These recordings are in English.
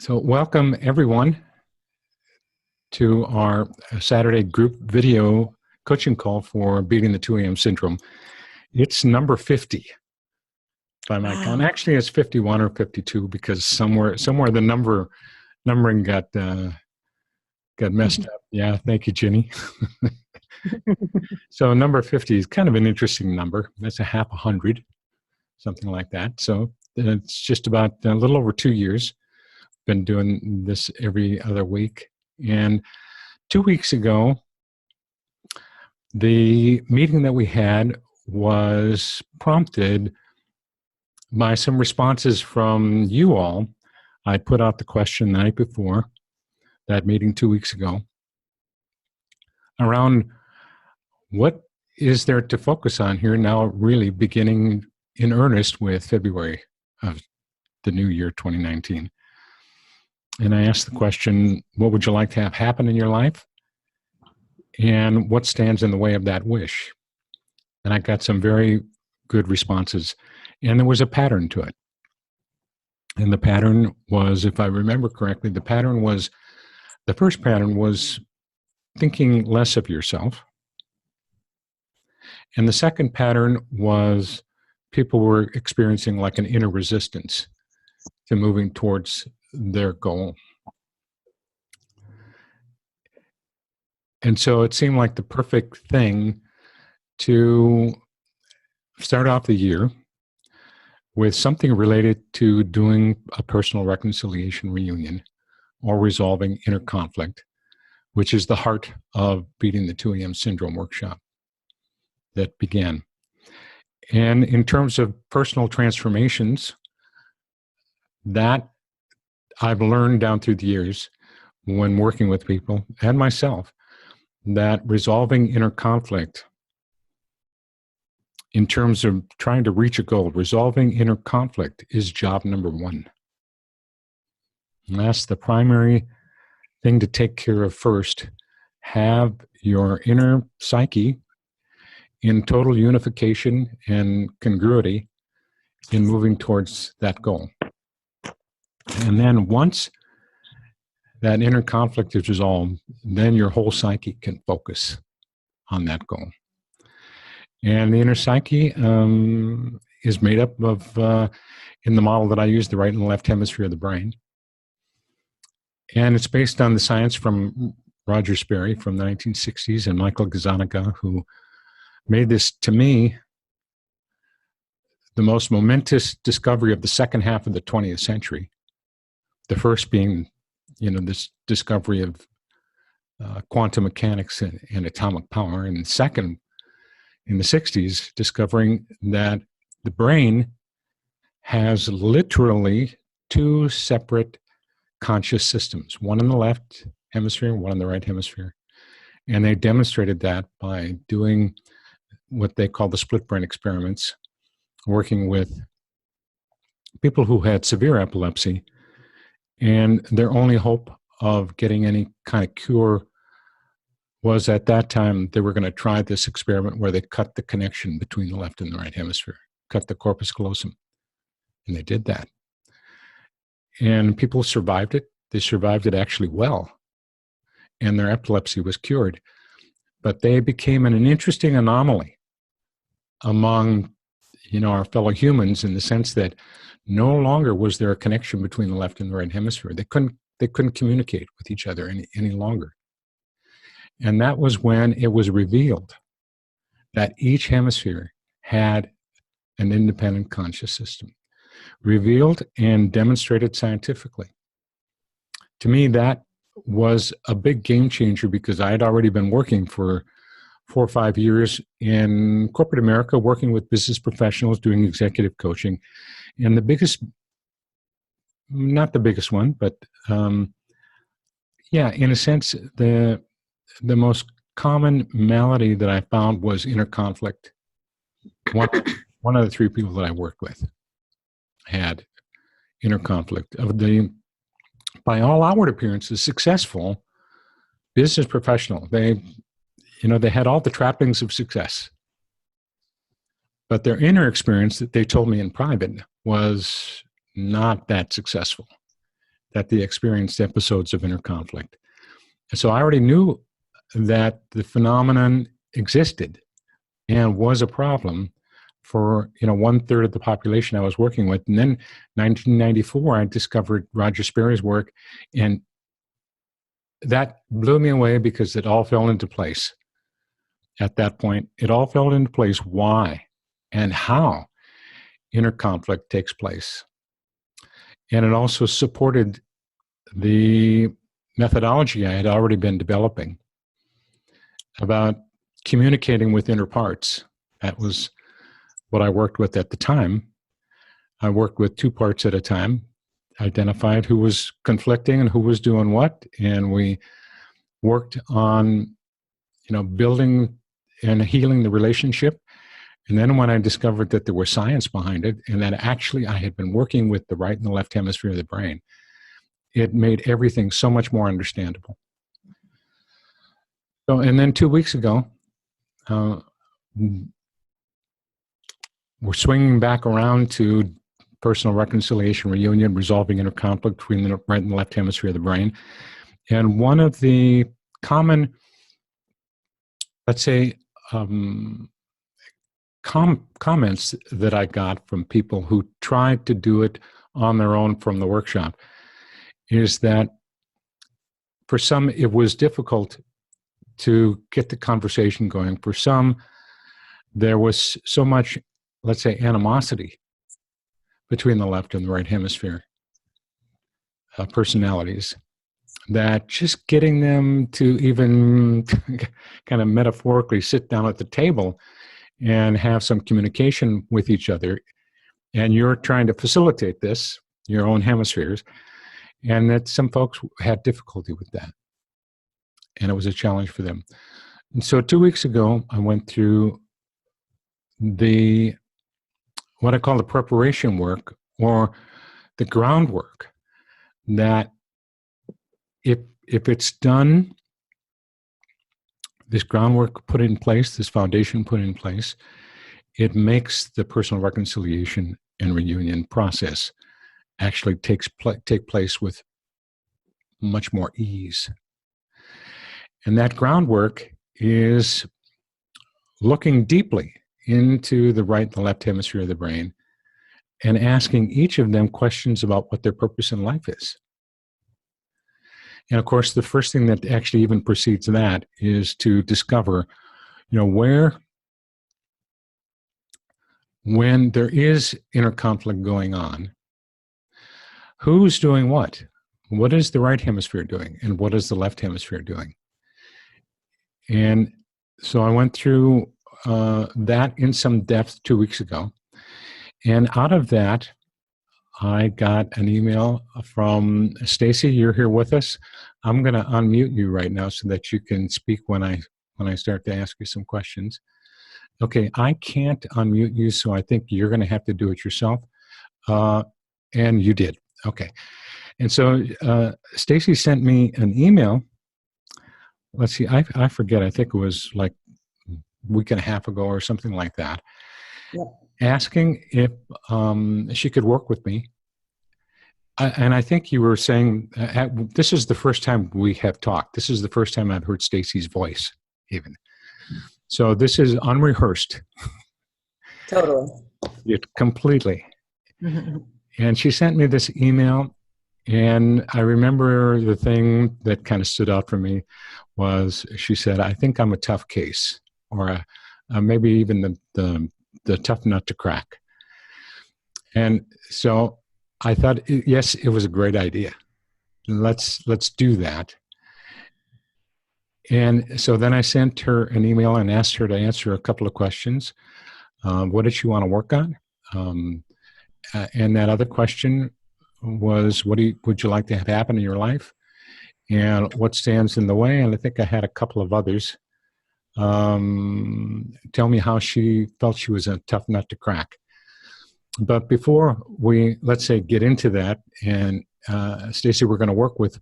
So welcome everyone to our Saturday group video coaching call for beating the 2 a.m. syndrome. It's number 50 by my count. Actually, it's 51 or 52 because somewhere the numbering got messed up. Yeah, thank you, Ginny. So number 50 is kind of an interesting number. That's a half 100, something like that. So it's just about a little over 2 years. Been doing this every other week. And 2 weeks ago, the meeting that we had was prompted by some responses from you all. I put out the question the night before that meeting 2 weeks ago around what is there to focus on here now, really beginning in earnest with February of the new year 2019. And I asked the question, what would you like to have happen in your life? And what stands in the way of that wish? And I got some very good responses. And there was a pattern to it. And the pattern was, if I remember correctly, the first pattern was thinking less of yourself. And the second pattern was people were experiencing like an inner resistance to moving towards their goal. And so it seemed like the perfect thing to start off the year with something related to doing a personal reconciliation reunion or resolving inner conflict, which is the heart of beating the 2 a.m. syndrome workshop that began. And in terms of personal transformations, that I've learned down through the years when working with people and myself, that resolving inner conflict in terms of trying to reach a goal, resolving inner conflict is job number one. And that's the primary thing to take care of first. Have your inner psyche in total unification and congruity in moving towards that goal. And then once that inner conflict is resolved, then your whole psyche can focus on that goal. And the inner psyche is made up of, in the model that I use, the right and left hemisphere of the brain. And it's based on the science from Roger Sperry from the 1960s and Michael Gazzaniga, who made this, to me, the most momentous discovery of the second half of the 20th century. The first being, this discovery of quantum mechanics and atomic power. And the second, in the 60s, discovering that the brain has literally two separate conscious systems, one in the left hemisphere, one in the right hemisphere. And they demonstrated that by doing what they call the split brain experiments, working with people who had severe epilepsy. And their only hope of getting any kind of cure was, at that time, they were going to try this experiment where they cut the connection between the left and the right hemisphere, cut the corpus callosum. And they did that. And people survived it. They survived it actually well. And their epilepsy was cured. But they became an interesting anomaly among, our fellow humans, in the sense that no longer was there a connection between the left and the right hemisphere. They couldn't communicate with each other any longer. And that was when it was revealed that each hemisphere had an independent conscious system, revealed and demonstrated scientifically. To me, that was a big game changer, because I had already been working for 4 or 5 years in corporate America, working with business professionals, doing executive coaching. And the biggest, not the biggest one, but in a sense, the most common malady that I found was inner conflict. One of the 3 people that I worked with had inner conflict. Of the, by all outward appearances, successful business professional. They had all the trappings of success. But their inner experience, that they told me in private, was not that successful. that they experienced episodes of inner conflict. And so I already knew that the phenomenon existed and was a problem for 1/3 of the population I was working with. And then 1994, I discovered Roger Sperry's work, and that blew me away because it all fell into place. At that point, it all fell into place why and how inner conflict takes place. And it also supported the methodology I had already been developing about communicating with inner parts. That was what I worked with at the time. I worked with 2 parts at a time, identified who was conflicting and who was doing what, and we worked on, building and healing the relationship. And then when I discovered that there was science behind it, and that actually I had been working with the right and the left hemisphere of the brain, it made everything so much more understandable. So, and then 2 weeks ago, we're swinging back around to personal reconciliation, reunion, resolving inner conflict between the right and the left hemisphere of the brain. And one of the common, let's say, comments that I got from people who tried to do it on their own from the workshop is that for some, it was difficult to get the conversation going. For some, there was so much, let's say, animosity between the left and the right hemisphere personalities, that just getting them to even kind of metaphorically sit down at the table and have some communication with each other, and you're trying to facilitate this, your own hemispheres, and that some folks had difficulty with that, and it was a challenge for them. And so 2 weeks ago, I went through what I call the preparation work, or the groundwork, that if it's done, this groundwork put in place, this foundation put in place, it makes the personal reconciliation and reunion process actually take place with much more ease. And that groundwork is looking deeply into the right and the left hemisphere of the brain and asking each of them questions about what their purpose in life is. And of course, the first thing that actually even precedes that is to discover, when there is inner conflict going on, who's doing what? What is the right hemisphere doing? And what is the left hemisphere doing? And so I went through that in some depth 2 weeks ago. And out of that, I got an email from Stacy. You're here with us. I'm going to unmute you right now so that you can speak when I start to ask you some questions. Okay, I can't unmute you, so I think you're going to have to do it yourself. And you did. Okay. And so Stacy sent me an email. Let's see, I forget. I think it was like a week and a half ago or something like that. Yeah. Asking if she could work with me. And I think you were saying, this is the first time we have talked. This is the first time I've heard Stacy's voice, even. So this is unrehearsed. Totally. Completely. And she sent me this email, and I remember the thing that kind of stood out for me was she said, I think I'm a tough case, or maybe even the tough nut to crack. And so I thought, yes, it was a great idea. Let's do that. And so then I sent her an email and asked her to answer a couple of questions. What did she want to work on? And that other question was, what would you like to have happen in your life? And what stands in the way? And I think I had a couple of others. Tell me how she felt she was a tough nut to crack. But before we, let's say, get into that, and Stacy, we're going to work with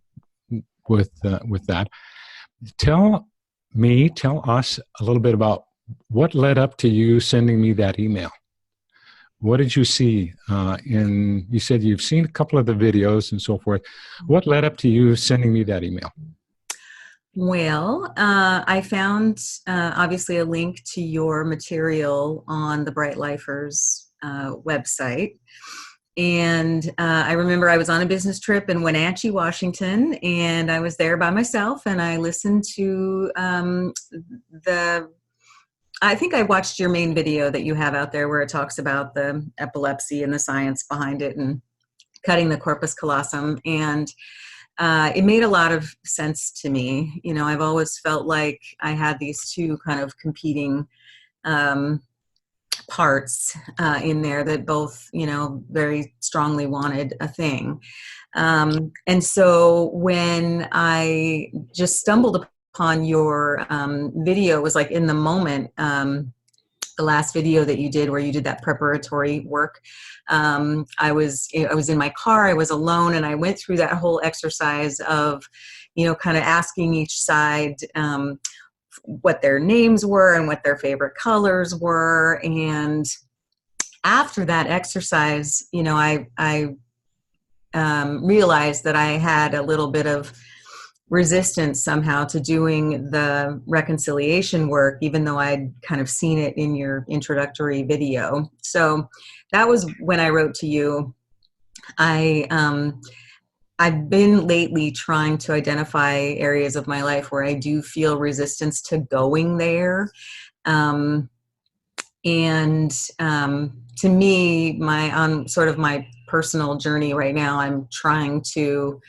that. Tell us a little bit about what led up to you sending me that email. What did you see you said you've seen a couple of the videos and so forth. What led up to you sending me that email? Well, I found obviously a link to your material on the Bright Lifers website. And I remember I was on a business trip in Wenatchee, Washington, and I was there by myself, and I listened to I think I watched your main video that you have out there where it talks about the epilepsy and the science behind it and cutting the corpus callosum. And it made a lot of sense to me. You know, I've always felt like I had these two kind of competing parts in there that both, you know, very strongly wanted a thing. And so when I just stumbled upon your video, it was like in the moment, the last video that you did where you did that preparatory work. I was in my car, I was alone, and I went through that whole exercise of, you know, kind of asking each side what their names were and what their favorite colors were. And after that exercise, you know, I realized that I had a little bit of resistance somehow to doing the reconciliation work, even though I'd kind of seen it in your introductory video. So that was when I wrote to you. I've been lately trying to identify areas of my life where I do feel resistance to going there. To me, on sort of my personal journey right now, I'm trying to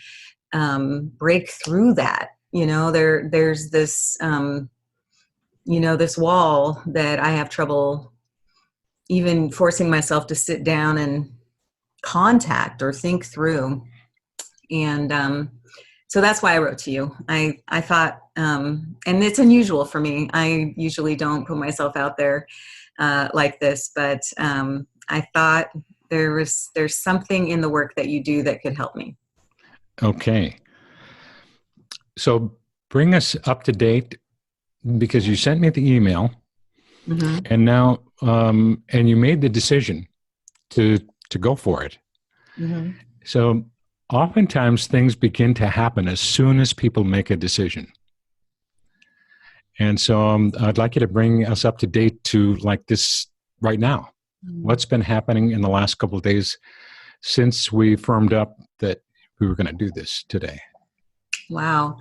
break through that. You know, there's this, you know, this wall that I have trouble even forcing myself to sit down and contact or think through. And so that's why I wrote to you. I thought, and it's unusual for me. I usually don't put myself out there like this, but I thought there's something in the work that you do that could help me. Okay. So bring us up to date, because you sent me the email, Mm-hmm. and now, and you made the decision to go for it. Mm-hmm. So oftentimes things begin to happen as soon as people make a decision. And so I'd like you to bring us up to date to like this right now. Mm-hmm. What's been happening in the last couple of days since we firmed up that we were going to do this today? Wow.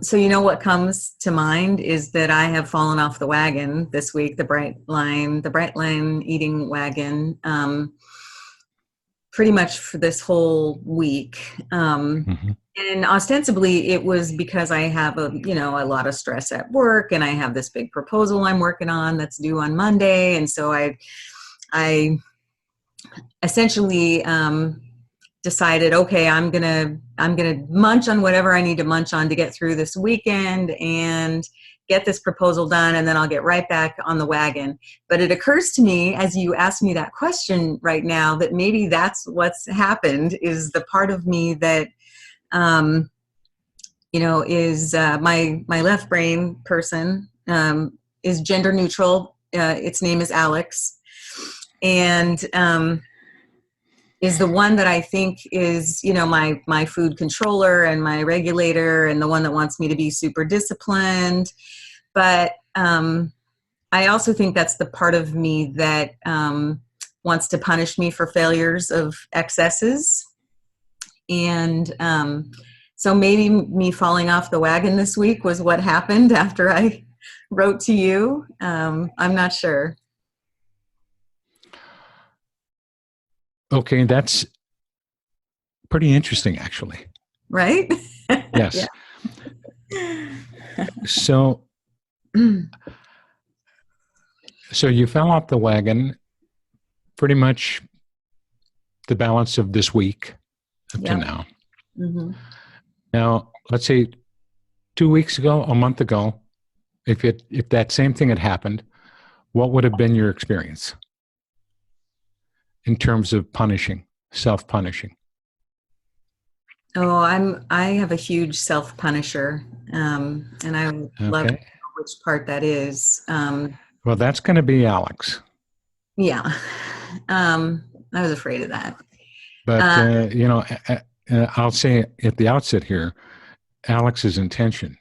So you know what comes to mind is that I have fallen off the wagon this week, the Bright Line eating wagon, pretty much for this whole week. Mm-hmm. And ostensibly it was because I have a lot of stress at work, and I have this big proposal I'm working on that's due on Monday. And so I essentially, decided, okay, I'm gonna munch on whatever I need to munch on to get through this weekend and get this proposal done, and then I'll get right back on the wagon. But it occurs to me as you ask me that question right now that maybe that's what's happened, is the part of me that is my left brain person, is gender neutral. Its name is Alex, and is the one that I think is, my food controller and my regulator, and the one that wants me to be super disciplined. But I also think that's the part of me that wants to punish me for failures of excesses. And so maybe me falling off the wagon this week was what happened after I wrote to you. I'm not sure. Okay, that's pretty interesting, actually. Right? Yes. So you fell off the wagon pretty much the balance of this week up to now. Mm-hmm. Now, let's say 2 weeks ago, a month ago, if that same thing had happened, what would have been your experience in terms of self-punishing? Oh, I have a huge self-punisher, and I would love to know which part that is. Well, that's going to be Alex. Yeah. I was afraid of that. But, I'll say at the outset here, Alex's intention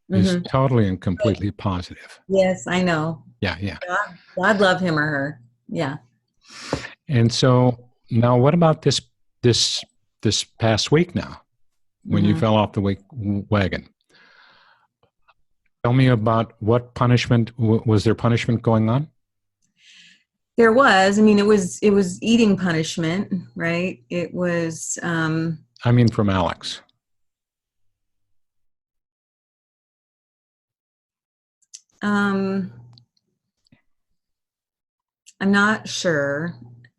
is Mhm. totally and completely positive. Yes, I know. Yeah, yeah. God love him or her. Yeah. And so now what about this this past week now when you Mhm. fell off the wagon? Tell me about what punishment was there punishment going on? There was, I mean, it was eating punishment, right? It was, I mean from Alex. um, I'm not sure.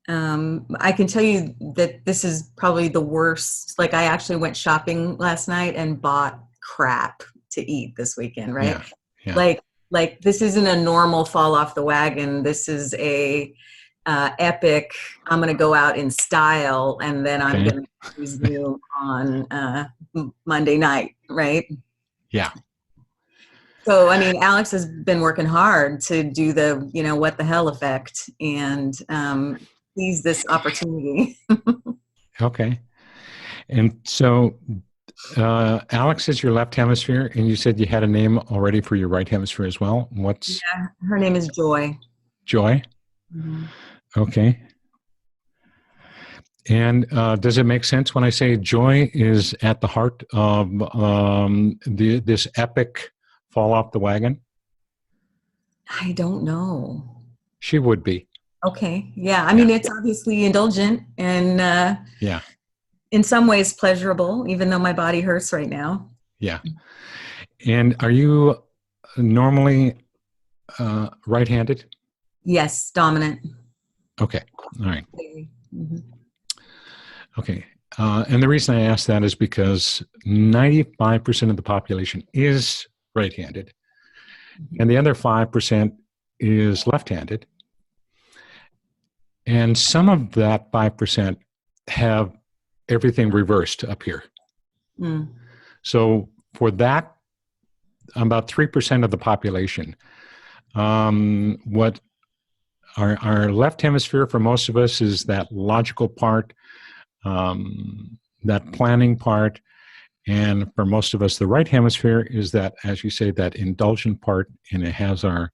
I can tell you that this is probably the worst. Like, I actually went shopping last night and bought crap to eat this weekend, right? Yeah. Yeah. Like this isn't a normal fall off the wagon. This is a epic. I'm going to go out in style, and then I'm Okay. going to resume on Monday night, right? Yeah. So, I mean, Alex has been working hard to do the, what the hell effect, and seize this opportunity. Okay. And so Alex is your left hemisphere, and you said you had a name already for your right hemisphere as well. What's Yeah, her name is Joy. Joy? Mm-hmm. Okay. And does it make sense when I say Joy is at the heart of this epic fall off the wagon? I don't know. She would be. Okay. Yeah. I Yeah. mean, it's obviously indulgent and Yeah. in some ways pleasurable, even though my body hurts right now. Yeah. And are you normally right-handed? Yes. Dominant. Okay. All right. Mm-hmm. Okay. And the reason I ask that is because 95% of the population is right-handed, and the other 5% is left-handed. And some of that 5% have everything reversed up here. Mm. So for that, about 3% of the population, what our left hemisphere for most of us is that logical part, that planning part. And for most of us, the right hemisphere is that, as you say, that indulgent part, and it has our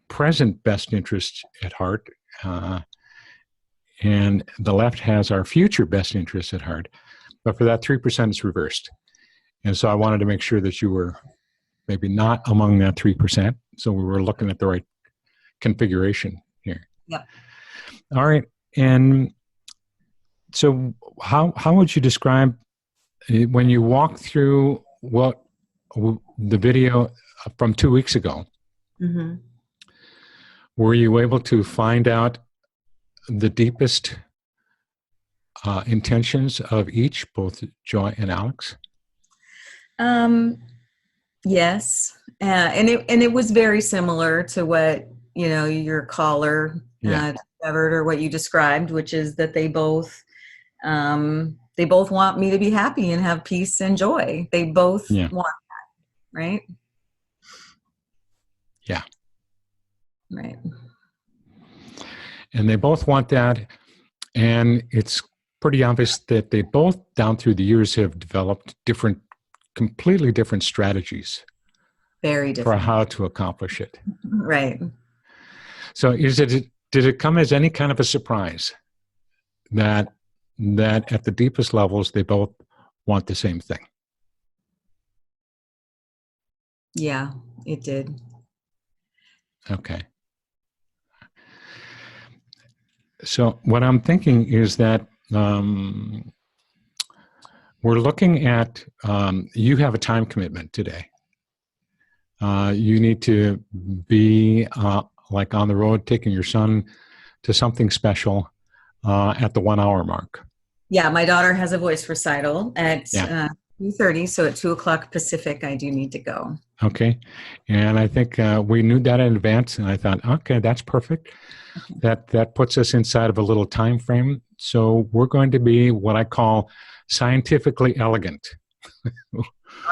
present best interests at heart. And the left has our future best interests at heart. But for that 3%, it's reversed. And so I wanted to make sure that you were maybe not among that 3%. So we were looking at the right configuration here. Yep. All right. And so how would you describe when you walk through the video from 2 weeks ago? Mm-hmm. Were you able to find out the deepest intentions of each, both Joy and Alex? Yes. And it was very similar to what, your caller discovered, or what you described, which is that they both want me to be happy and have peace and joy. They both want that, right? Yeah. Right. And they both want that. And it's pretty obvious that they both, down through the years, have developed completely different strategies Very for different. how to accomplish it. Right. So did it come as any kind of a surprise that at the deepest levels, they both want the same thing? Yeah, it did. Okay. So what I'm thinking is that we're looking at, you have a time commitment today. You need to be like on the road, taking your son to something special at the 1 hour mark. Yeah, my daughter has a voice recital at Yeah. 2:30, so at 2:00 Pacific, I do need to go. Okay. And I think we knew that in advance, and I thought, okay, that's perfect. That puts us inside of a little time frame. So we're going to be what I call scientifically elegant.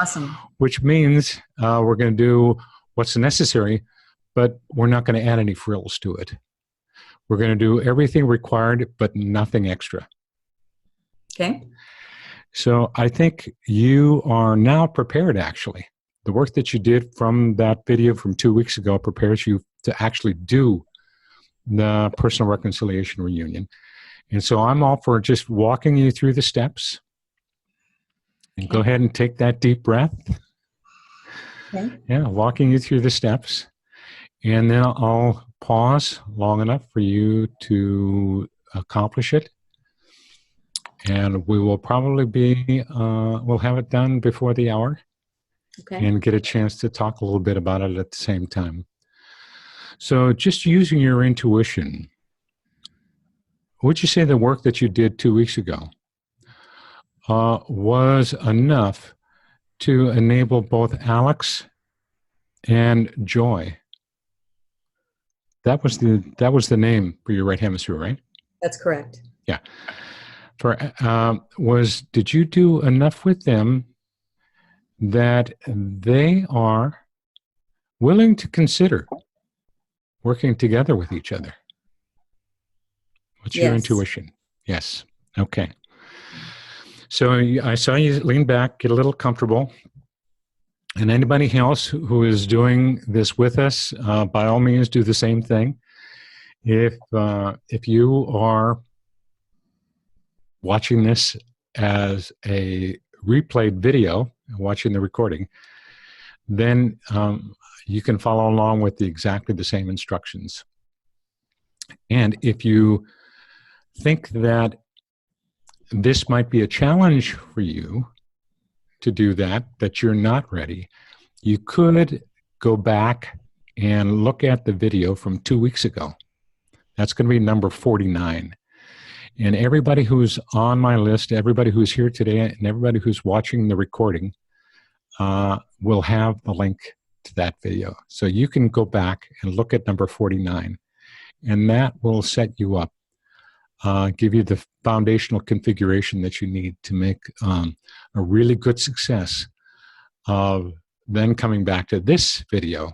Awesome. Which means we're going to do what's necessary, but we're not going to add any frills to it. We're going to do everything required, but nothing extra. Okay. So I think you are now prepared, actually. The work that you did from that video from 2 weeks ago prepares you to actually do the personal reconciliation reunion. And so I'm all for just walking you through the steps. And go ahead and take that deep breath. Okay. Yeah, walking you through the steps. And then I'll pause long enough for you to accomplish it. And we will probably be, we'll have it done before the hour. Okay. And get a chance to talk a little bit about it at the same time. So just using your intuition, would you say the work that you did 2 weeks ago was enough to enable both Alex and Joy? That was the name for your right hemisphere, right? That's correct. Yeah. Did you do enough with them that they are willing to consider working together with each other? What's your intuition? Yes. Okay. So I saw you lean back, get a little comfortable. And anybody else who is doing this with us, by all means, do the same thing. If you are watching this as a replayed video, watching the recording, then you can follow along with exactly the same instructions. And if you think that this might be a challenge for you to do that you're not ready, you could go back and look at the video from 2 weeks ago. That's going to be number 49. And everybody who's on my list, everybody who's here today, and everybody who's watching the recording will have the link to that video. So you can go back and look at number 49, and that will set you up, give you the foundational configuration that you need to make a really good success of then coming back to this video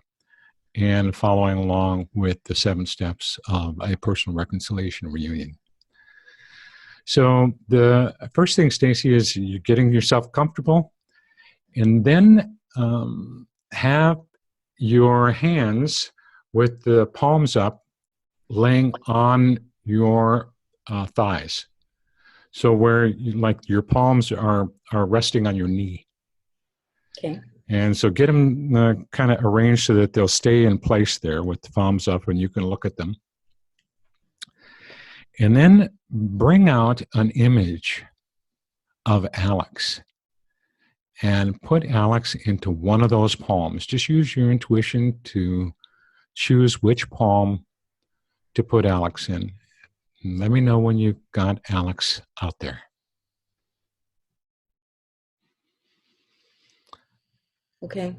and following along with the 7 steps of a personal reconciliation reunion. So the first thing, Stacy, is you're getting yourself comfortable, and then have your hands with the palms up laying on your thighs. So where your palms are resting on your knee. Okay. And so get them kind of arranged so that they'll stay in place there with the palms up and you can look at them. And then bring out an image of Alex and put Alex into one of those palms. Just use your intuition to choose which palm to put Alex in. And let me know when you've got Alex out there. Okay.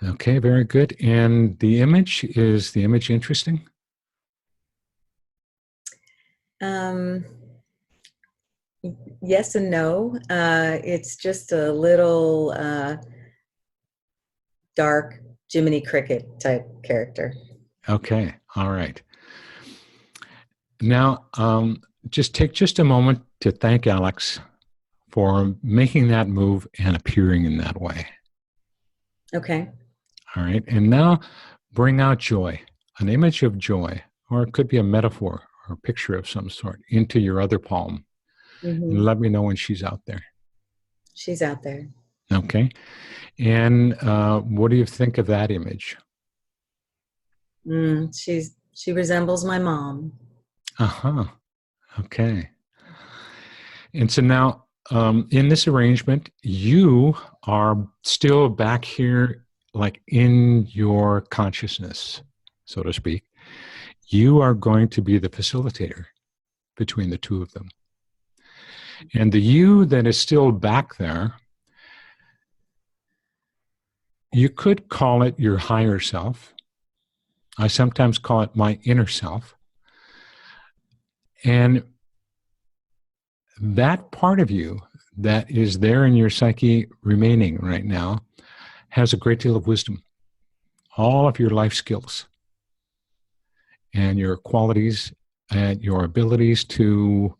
Okay, very good. And is the image interesting? Yes and no. It's just a little dark Jiminy Cricket type character. Okay, all right. Now, just take just a moment to thank Alex for making that move and appearing in that way. Okay. All right, and now bring out Joy, an image of Joy, or it could be a metaphor or a picture of some sort, into your other palm. Mm-hmm. And let me know when she's out there. She's out there. Okay. And what do you think of that image? She resembles my mom. Uh-huh. Okay. And so now, in this arrangement, you are still back here, like in your consciousness, so to speak. You are going to be the facilitator between the two of them. And the you that is still back there, you could call it your higher self. I sometimes call it my inner self. And that part of you that is there in your psyche remaining right now has a great deal of wisdom, all of your life skills and your qualities at your abilities to,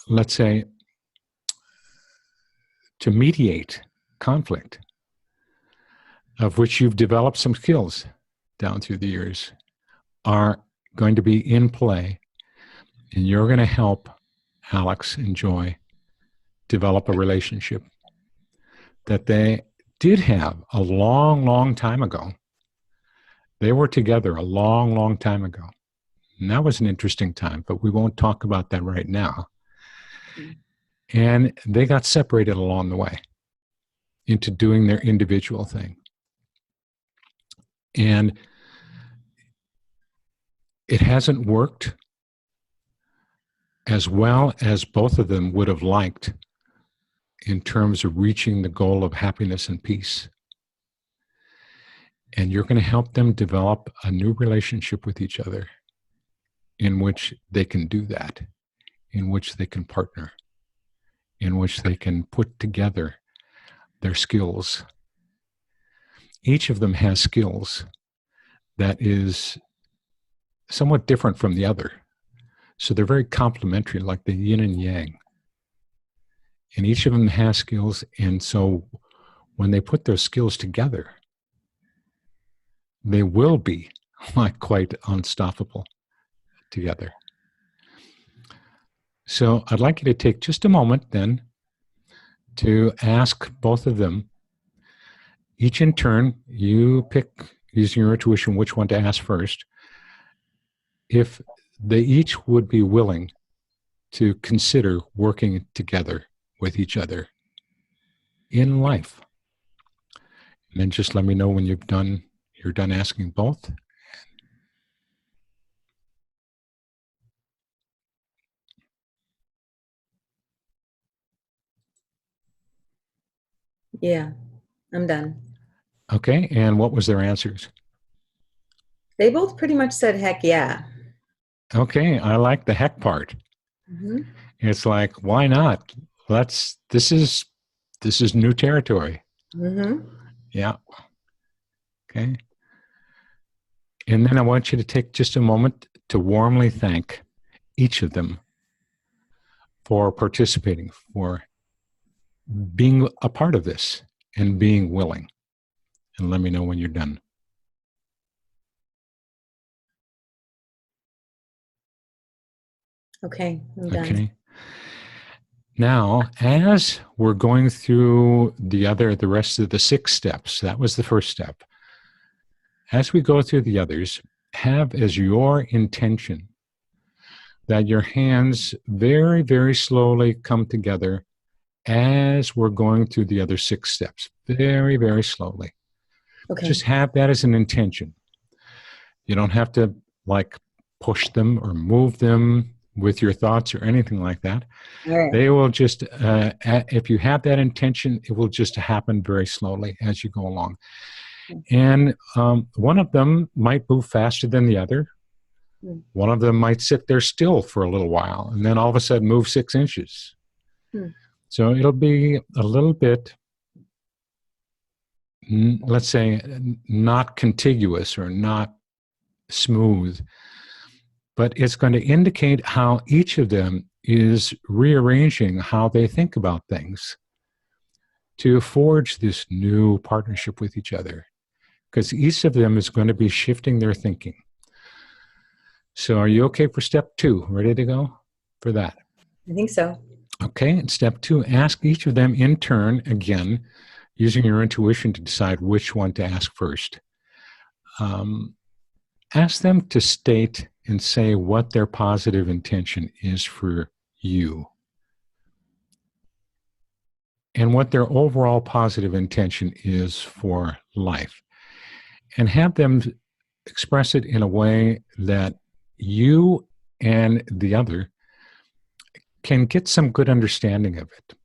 let's say, to mediate conflict, of which you've developed some skills down through the years, are going to be in play, and you're going to help Alex and Joy develop a relationship that they did have a long, long time ago. They were together a long, long time ago. And that was an interesting time, but we won't talk about that right now. And they got separated along the way into doing their individual thing. And it hasn't worked as well as both of them would have liked in terms of reaching the goal of happiness and peace. And you're going to help them develop a new relationship with each other in which they can do that, in which they can partner, in which they can put together their skills. Each of them has skills that is somewhat different from the other. So they're very complementary, like the yin and yang. And each of them has skills. And so when they put those skills together, they will be like quite unstoppable together. So I'd like you to take just a moment then to ask both of them, each in turn, you pick using your intuition which one to ask first, if they each would be willing to consider working together with each other in life. And then just let me know when you're done asking both. Yeah, I'm done. Okay, and what was their answers? They both pretty much said, heck yeah. Okay, I like the heck part. Mm-hmm. It's like, why not? This is new territory. Mm-hmm. Yeah. Okay. And then I want you to take just a moment to warmly thank each of them for participating, for being a part of this and being willing. And let me know when you're done. Okay, I'm done. Okay. Now, as we're going through the rest of the 6 steps, that was the first step. As we go through the others, have as your intention that your hands very, very slowly come together as we're going through the other 6 steps. Very, very slowly. Okay. Just have that as an intention. You don't have to like push them or move them with your thoughts or anything like that. All right. They will just, if you have that intention, it will just happen very slowly as you go along. And one of them might move faster than the other. One of them might sit there still for a little while and then all of a sudden move 6 inches. So it'll be a little bit, let's say, not contiguous or not smooth, but it's going to indicate how each of them is rearranging how they think about things to forge this new partnership with each other, because each of them is going to be shifting their thinking. So are you okay for step 2? Ready to go for that? I think so. Okay, and step 2, ask each of them in turn, again, using your intuition to decide which one to ask first. Ask them to state and say what their positive intention is for you and what their overall positive intention is for life. And have them express it in a way that you and the other can get some good understanding of it.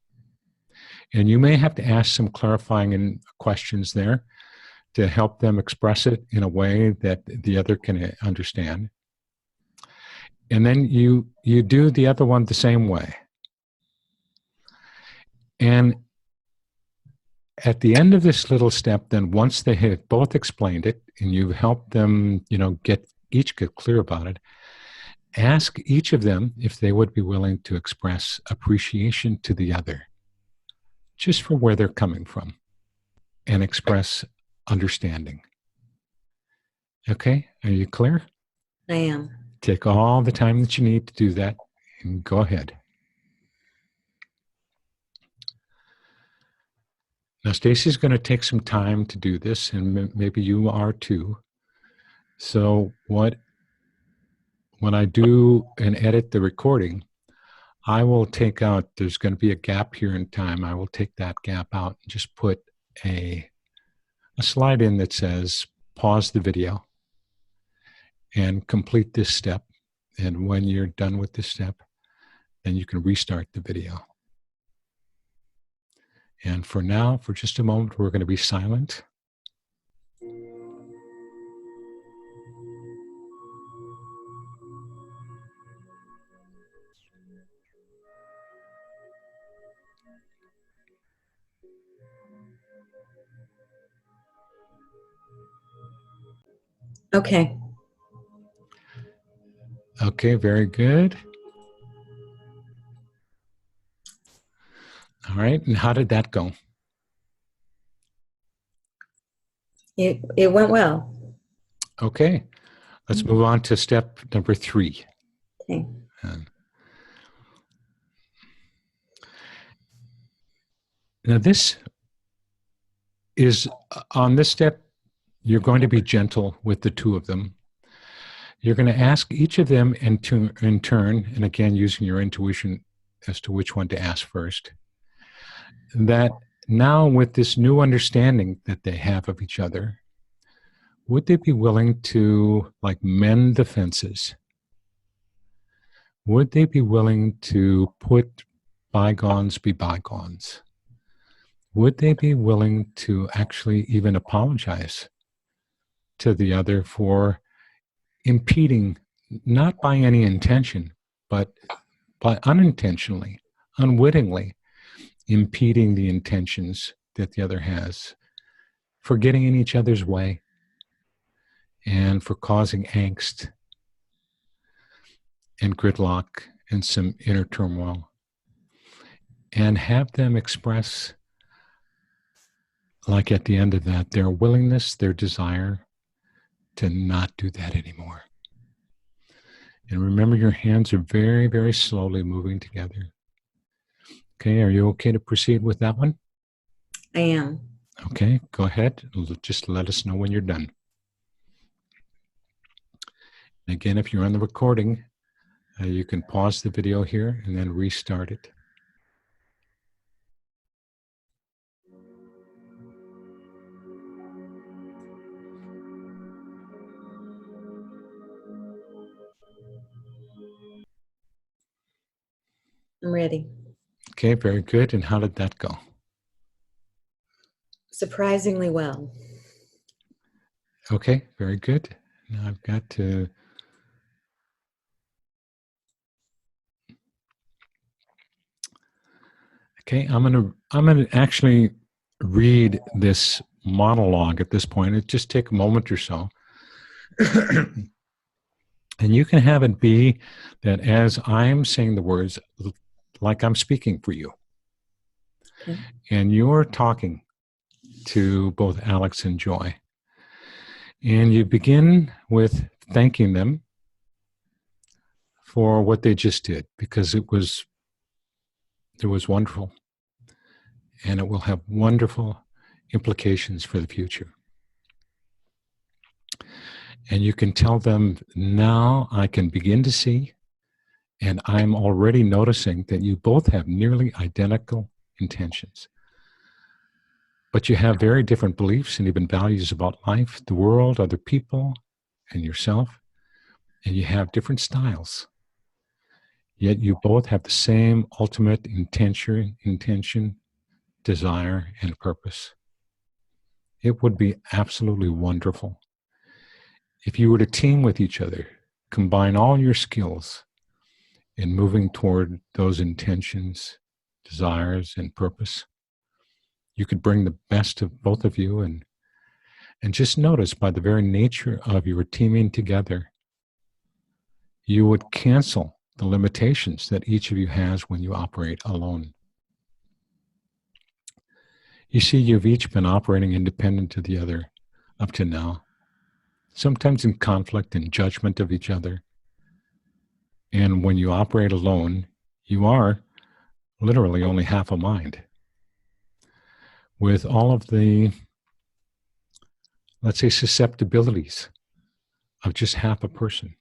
And you may have to ask some clarifying questions there to help them express it in a way that the other can understand. And then you do the other one the same way. And at the end of this little step, then once they have both explained it and you've helped them, get each get clear about it, ask each of them if they would be willing to express appreciation to the other, just for where they're coming from, and express understanding. Okay, are you clear? I am. Take all the time that you need to do that, and go ahead. Now, Stacy's going to take some time to do this, and maybe you are too. So when I do and edit the recording, I will take out, there's going to be a gap here in time. I will take that gap out and just put a slide in that says, pause the video and complete this step. And when you're done with this step, then you can restart the video. And for now, for just a moment, we're going to be silent. Okay. Okay, very good. All right, and how did that go? It went well. Okay, let's move on to step number 3. Okay. Now this is, on this step, you're going to be gentle with the two of them. You're going to ask each of them in turn, and again, using your intuition as to which one to ask first, that now with this new understanding that they have of each other, would they be willing to mend the fences? Would they be willing to put bygones be bygones? Would they be willing to actually even apologize to the other for impeding, not by any intention, but by unintentionally, unwittingly impeding the intentions that the other has, for getting in each other's way and for causing angst and gridlock and some inner turmoil, and have them express, at the end of that, their willingness, their desire to not do that anymore. And remember, your hands are very, very slowly moving together. Okay, are you okay to proceed with that one? I am. Okay, go ahead. Just let us know when you're done. And again, if you're on the recording, you can pause the video here and then restart it. I'm ready. Okay, very good. And how did that go? Surprisingly well. Okay, very good. Now I've got to... Okay, I'm gonna actually read this monologue at this point. It just take a moment or so. And you can have it be that as I'm saying the words, like I'm speaking for you. Okay. And you're talking to both Alex and Joy. And you begin with thanking them for what they just did, because it was wonderful. And it will have wonderful implications for the future. And you can tell them, now I can begin to see, and I'm already noticing that you both have nearly identical intentions. But you have very different beliefs and even values about life, the world, other people, and yourself. And you have different styles. Yet you both have the same ultimate intention, desire, and purpose. It would be absolutely wonderful if you were to team with each other, combine all your skills in moving toward those intentions, desires, and purpose. You could bring the best of both of you, and just notice, by the very nature of your teaming together, you would cancel the limitations that each of you has when you operate alone. You see, you've each been operating independent of the other up to now, sometimes in conflict and judgment of each other. And when you operate alone, you are literally only half a mind, with all of the, let's say, susceptibilities of just half a person.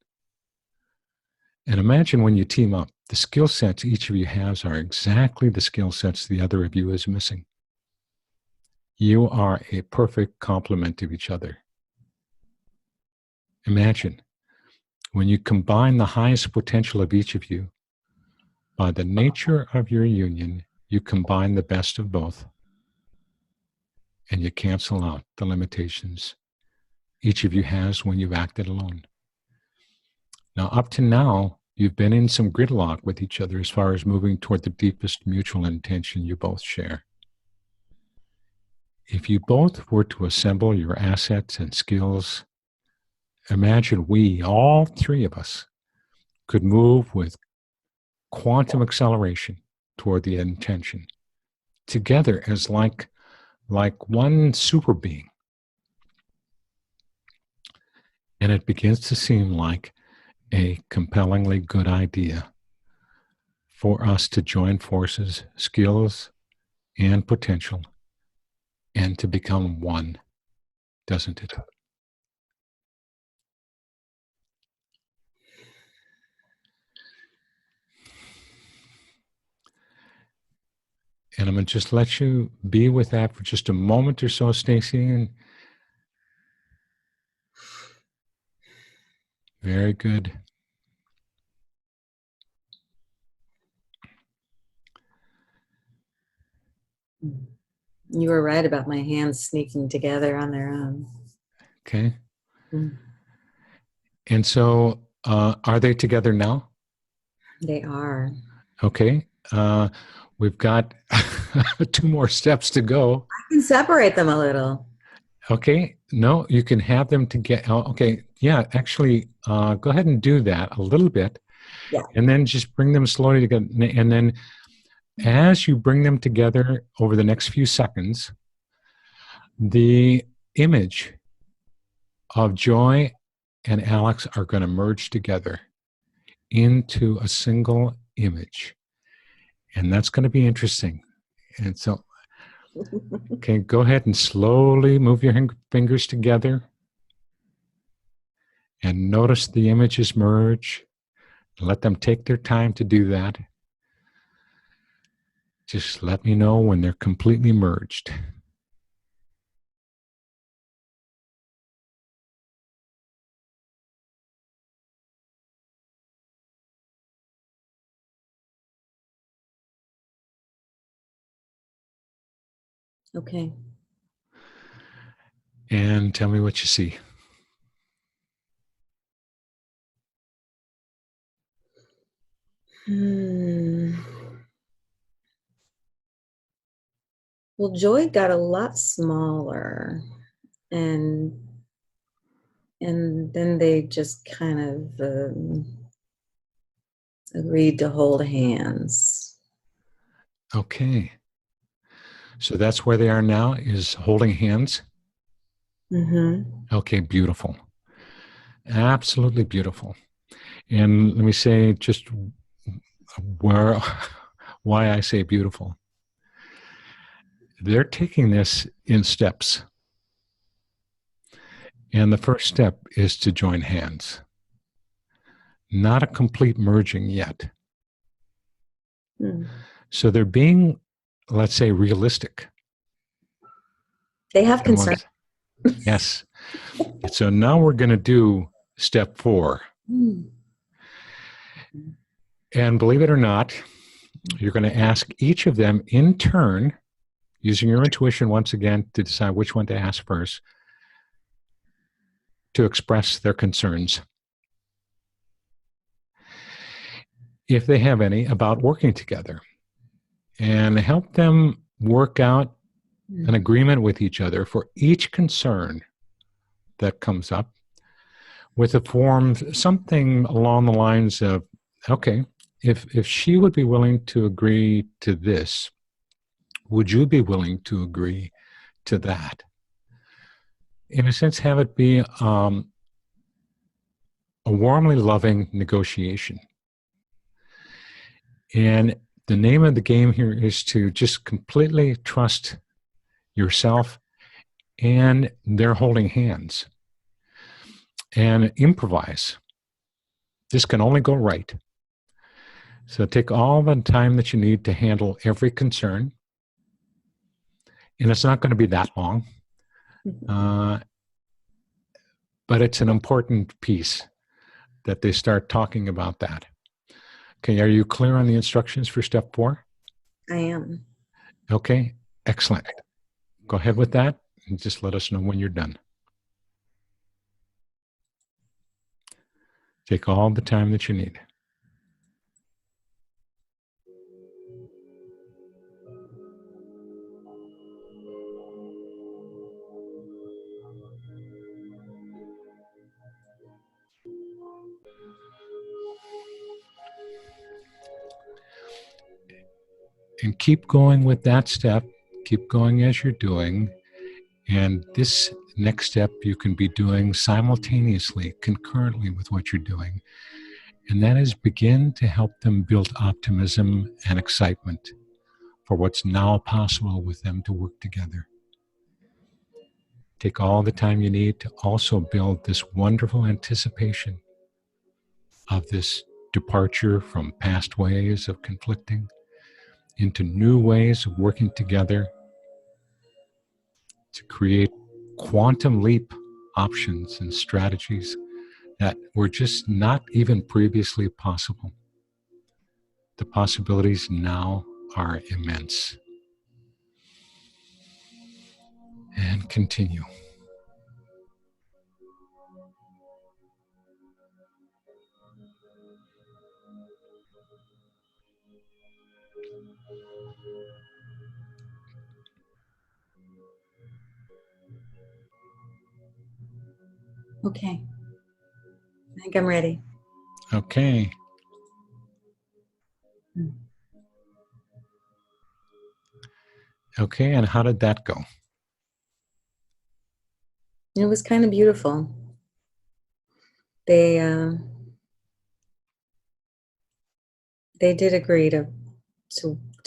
And imagine when you team up, the skill sets each of you has are exactly the skill sets the other of you is missing. You are a perfect complement of each other. Imagine when you combine the highest potential of each of you, by the nature of your union, you combine the best of both, and you cancel out the limitations each of you has when you've acted alone. Now, up to now, you've been in some gridlock with each other as far as moving toward the deepest mutual intention you both share. If you both were to assemble your assets and skills, imagine we, all three of us, could move with quantum acceleration toward the intention, together as like one super being. And it begins to seem like a compellingly good idea for us to join forces, skills, and potential, and to become one, doesn't it? And I'm going to just let you be with that for just a moment or so, Stacy. And very good. You were right about my hands sneaking together on their own. Okay. And so, are they together now? They are. Okay. We've got 2 more steps to go. I can separate them a little. Okay. No, you can have them together. Okay. Yeah, actually, go ahead and do that a little bit. Yeah. And then just bring them slowly together. And then as you bring them together over the next few seconds, the image of Joy and Alex are going to merge together into a single image. And that's going to be interesting. And so, okay, go ahead and slowly move your fingers together and notice the images merge. Let them take their time to do that. Just let me know when they're completely merged. Okay. And tell me what you see. Well, Joy got a lot smaller, and then they just kind of agreed to hold hands. Okay. So that's where they are now, is holding hands. Mm-hmm. Okay, beautiful. Absolutely beautiful. And let me say just why I say beautiful. They're taking this in steps. And the first step is to join hands. Not a complete merging yet. So they're being, let's say, realistic. They have concern. Yes. So now we're going to do step 4. And believe it or not, you're going to ask each of them in turn, using your intuition once again to decide which one to ask first, to express their concerns, if they have any, about working together, and help them work out an agreement with each other for each concern that comes up, with a form, something along the lines of, okay, if she would be willing to agree to this, would you be willing to agree to that? In a sense, have it be a warmly loving negotiation. And the name of the game here is to just completely trust yourself, and they're holding hands, and improvise. This can only go right. So take all the time that you need to handle every concern, and it's not going to be that long, but it's an important piece that they start talking about that. Okay, are you clear on the instructions for step 4? I am. Okay, excellent. Go ahead with that and just let us know when you're done. Take all the time that you need. And keep going with that step. Keep going as you're doing. And this next step you can be doing simultaneously, concurrently with what you're doing. And that is begin to help them build optimism and excitement for what's now possible with them to work together. Take all the time you need to also build this wonderful anticipation of this departure from past ways of conflicting into new ways of working together to create quantum leap options and strategies that were just not even previously possible. The possibilities now are immense. And continue. Okay. I think I'm ready. Okay. Okay, and how did that go? It was kind of beautiful. They did agree to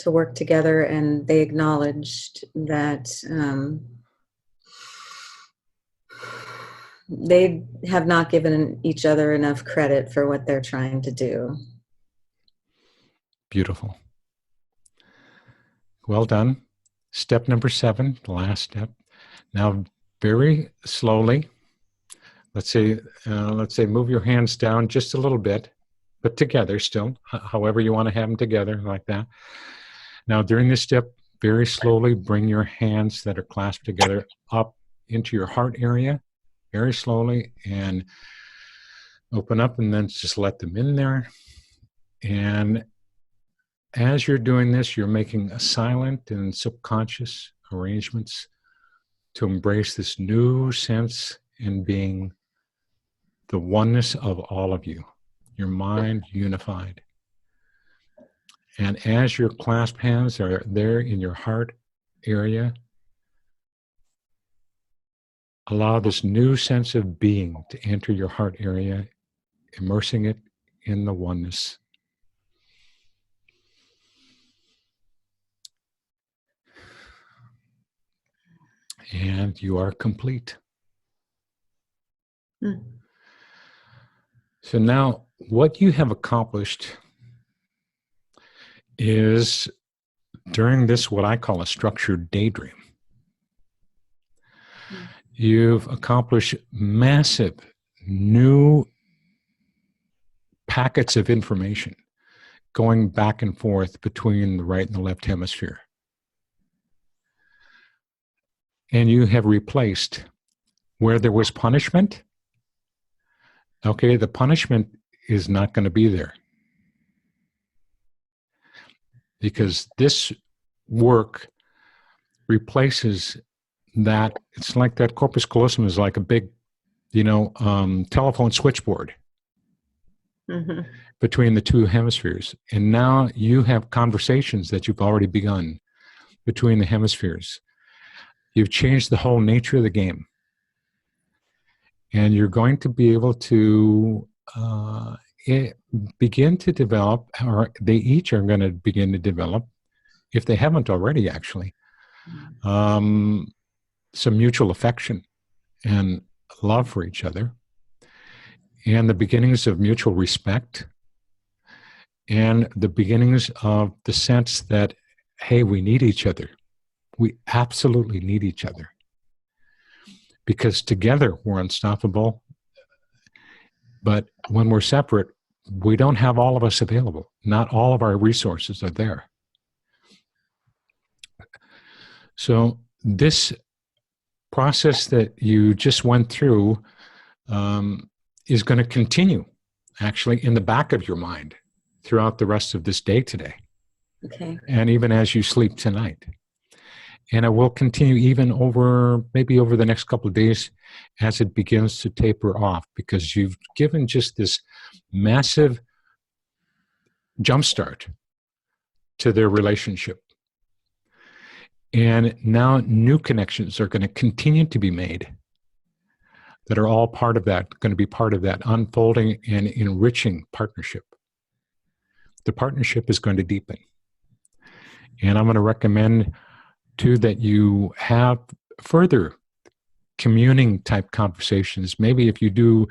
work together, and they acknowledged that they have not given each other enough credit for what they're trying to do. Beautiful. Well done. Step number 7, the last step. Now, very slowly, let's say move your hands down just a little bit, but together still, however you want to have them together, like that. Now, during this step, very slowly bring your hands that are clasped together up into your heart area, very slowly, and open up, and then just let them in there. And as you're doing this, you're making a silent and subconscious arrangements to embrace this new sense in being the oneness of all of you, your mind unified. And as your clasped hands are there in your heart area, allow this new sense of being to enter your heart area, immersing it in the oneness. And you are complete. So now what you have accomplished is, during this, what I call a structured daydream, you've accomplished massive new packets of information going back and forth between the right and the left hemisphere. And you have replaced where there was punishment. Okay, the punishment is not going to be there, because this work replaces that. It's like that corpus callosum is like a big telephone switchboard Mm-hmm. between the two hemispheres. And now you have conversations that you've already begun between the hemispheres. You've changed the whole nature of the game. And you're going to be able to begin to develop, or they each are going to begin to develop, if they haven't already actually, some mutual affection and love for each other, and the beginnings of mutual respect, and the beginnings of the sense that, hey, we need each other. We absolutely need each other. Because together we're unstoppable. But when we're separate, we don't have all of us available. Not all of our resources are there. So this process that you just went through is going to continue, actually, in the back of your mind throughout the rest of this day today. Okay. And even as you sleep tonight. And it will continue even maybe over the next couple of days as it begins to taper off, because you've given just this massive jumpstart to their relationship. And now new connections are going to continue to be made that are all part of that, going to be part of that unfolding and enriching partnership. The partnership is going to deepen. And I'm going to recommend, too, that you have further communing type conversations. Maybe if you do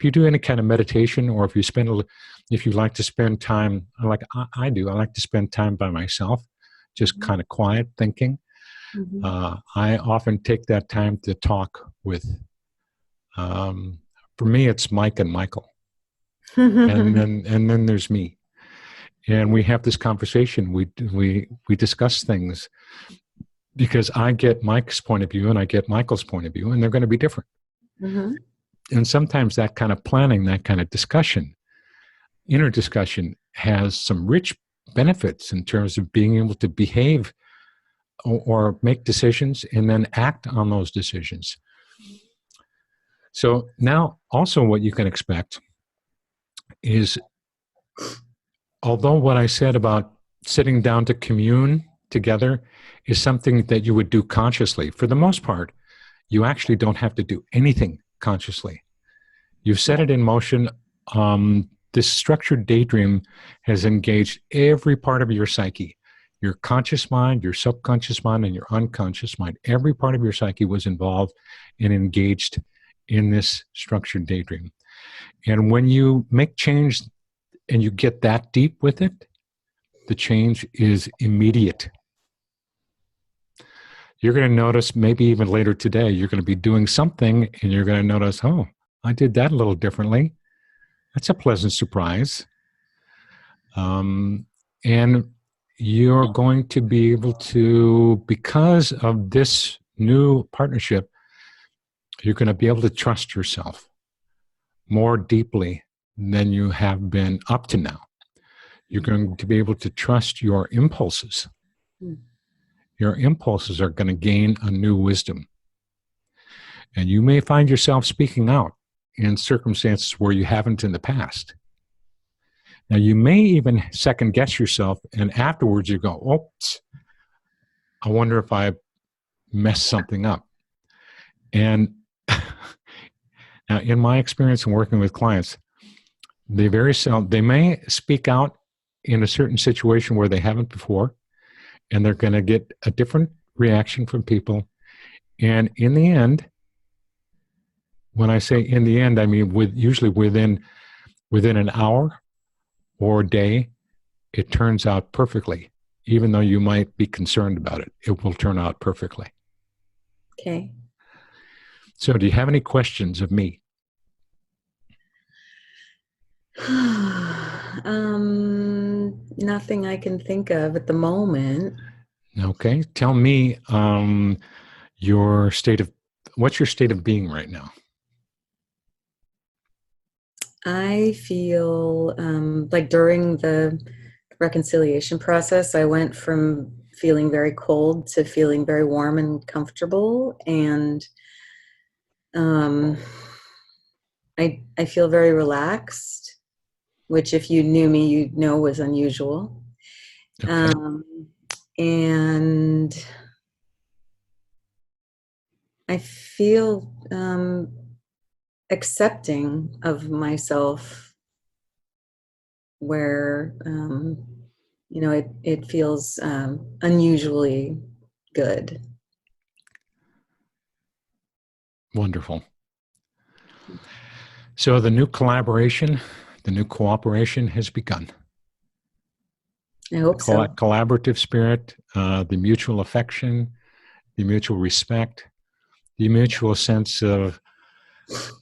any kind of meditation, or if you like to spend time, like I do, I like to spend time by myself, just kind of quiet thinking. Mm-hmm. I often take that time to talk with, for me, it's Mike and Michael. and then there's me. And we have this conversation. We discuss things, because I get Mike's point of view and I get Michael's point of view, and they're going to be different. Mm-hmm. And sometimes that kind of planning, that kind of discussion, inner discussion, has some rich benefits in terms of being able to behave or make decisions and then act on those decisions. So now also what you can expect is, although what I said about sitting down to commune together is something that you would do consciously, for the most part, you actually don't have to do anything consciously. You've set it in motion. This structured daydream has engaged every part of your psyche. Your conscious mind, your subconscious mind, and your unconscious mind. Every part of your psyche was involved and engaged in this structured daydream. And when you make change and you get that deep with it, the change is immediate. You're going to notice, maybe even later today, you're going to be doing something and you're going to notice, oh, I did that a little differently. That's a pleasant surprise. And you're going to be able to, because of this new partnership, you're going to be able to trust yourself more deeply than you have been up to now. You're going to be able to trust your impulses. Your impulses are going to gain a new wisdom. And you may find yourself speaking out in circumstances where you haven't in the past. Now, you may even second guess yourself, and afterwards you go, oops, I wonder if I messed something up. And now, in my experience in working with clients, they may speak out in a certain situation where they haven't before, and they're going to get a different reaction from people. And in the end, when I say in the end, I mean usually within an hour or a day, it turns out perfectly. Even though you might be concerned about it, it will turn out perfectly. Okay. So do you have any questions of me? Nothing I can think of at the moment. Okay. Tell me what's your state of being right now? I feel like during the reconciliation process, I went from feeling very cold to feeling very warm and comfortable. And I feel very relaxed, which if you knew me, you'd know was unusual. Okay. And I feel accepting of myself, where it feels unusually good. Wonderful. So the new collaboration, the new cooperation has begun. I hope so. Collaborative spirit, the mutual affection, the mutual respect, the mutual sense of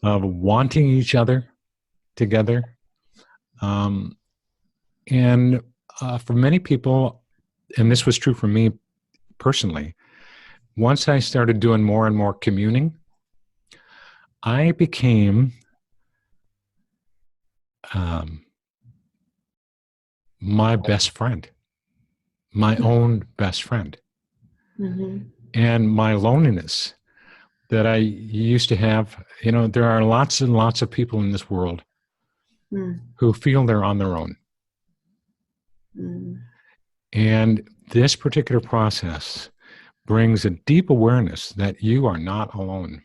wanting each other together. And for many people, and this was true for me personally, once I started doing more and more communing, I became my best friend, my own best friend. Mm-hmm. And my loneliness that I used to have, there are lots and lots of people in this world who feel they're on their own. And this particular process brings a deep awareness that you are not alone.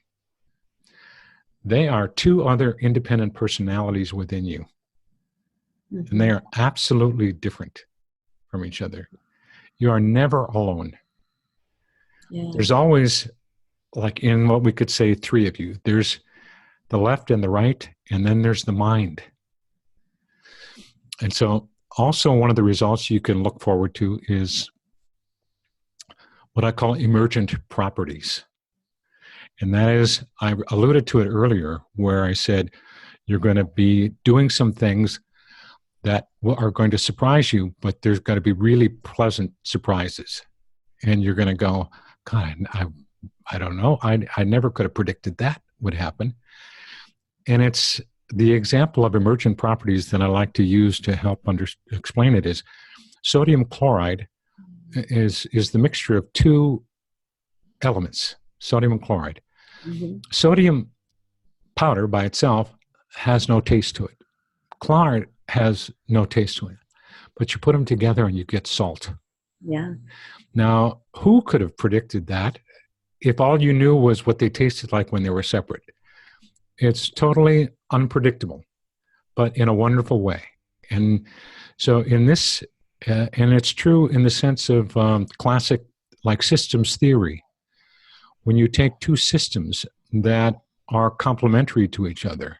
They are two other independent personalities within you. And they are absolutely different from each other. You are never alone. Yeah. There's always, like in what we could say, three of you. There's the left and the right, and then there's the mind. And so also one of the results you can look forward to is what I call emergent properties. And that is, I alluded to it earlier, where I said you're going to be doing some things that are going to surprise you, but there's going to be really pleasant surprises. And you're going to go, God, I don't know. I never could have predicted that would happen. And it's the example of emergent properties that I like to use to help explain it is sodium chloride is the mixture of two elements, sodium and chloride. Sodium powder by itself has no taste to it. Chloride has no taste to it. But you put them together and you get salt. Yeah. Now, who could have predicted that if all you knew was what they tasted like when they were separate? It's totally unpredictable, but in a wonderful way. And so in this, and it's true in the sense of classic, like systems theory. When you take two systems that are complementary to each other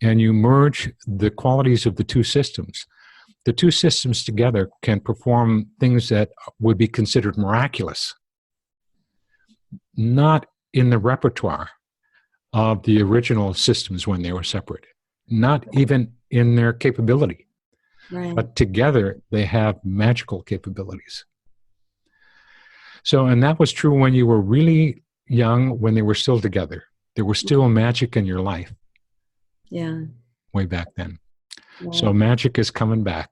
and you merge the qualities of the two systems together can perform things that would be considered miraculous, not in the repertoire of the original systems when they were separate, not even in their capability. Right. But together they have magical capabilities. So, and that was true when you were really young, when they were still together. There was still magic in your life. Yeah. Way back then. Wow. So magic is coming back.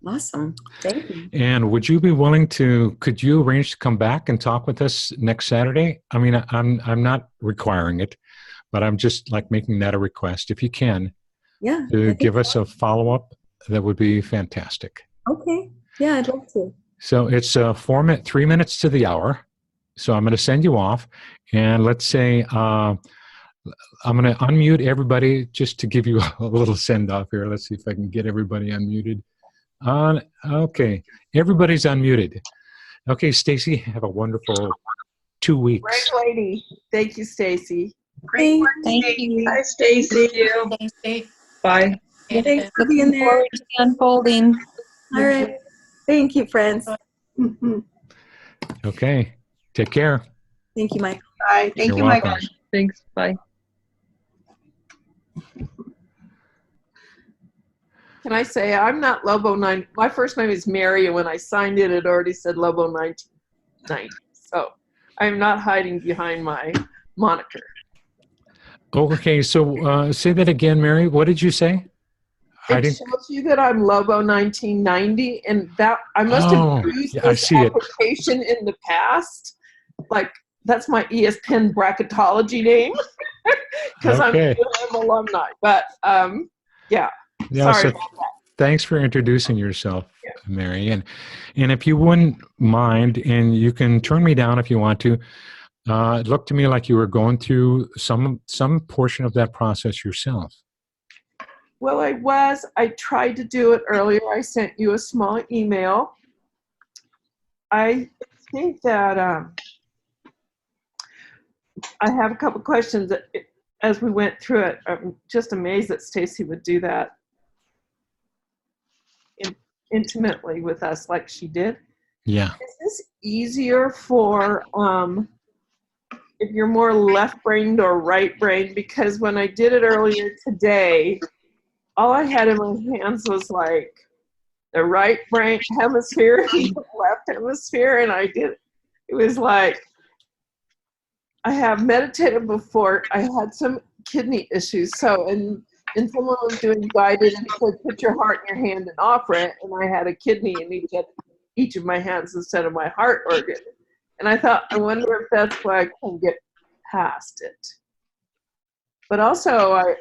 Awesome. Thank you. And would you be willing to, could you arrange to come back and talk with us next Saturday? I mean, I'm not requiring it, but I'm just like making that a request. If you can, yeah, to give us a follow-up, that would be fantastic. Okay. Yeah, I'd love to. So it's 3 minutes to the hour. So I'm going to send you off, and let's say I'm going to unmute everybody just to give you a little send-off here. Let's see if I can get everybody unmuted. Okay, everybody's unmuted. Okay, Stacy, have a wonderful 2 weeks. Great lady. Thank you, Stacy. Great work, Thank Stacy. you. Bye, Stacy. Stay Bye. Thanks for being there. forward to the unfolding. All right. Thank you, friends. Okay, take care. Thank you, Mike. Bye. Thank You're you, welcome. Michael. Thanks. Bye. Can I say I'm not Lobo 9? My first name is Mary, and when I signed it, it already said Lobo 1990. So I'm not hiding behind my moniker. Okay, so say that again, Mary. What did you say? It shows you that I'm Lobo 1990, and that I must have used yeah, I this see it. application in the past, like that's my ESPN bracketology name because Okay. I'm UM alumni. But yeah, Yeah, sorry so about that. thanks for introducing yourself, Mary. And if you wouldn't mind, and you can turn me down if you want to, it looked to me like you were going through some portion of that process yourself. Well, I tried to do it earlier. I sent you a small email. I think that I have a couple questions that, as we went through it. I'm just amazed that Stacy would do that intimately with us like she did. Yeah. Is this easier for if you're more left-brained or right-brained? Because when I did it earlier today, all I had in my hands was like the right brain hemisphere and the left hemisphere, and it was like, I have meditated before. I had some kidney issues, so and someone was doing guided and said put your heart in your hand and offer it, and I had a kidney in each of my hands instead of my heart organ, and I thought, I wonder if that's why I can get past it. But also,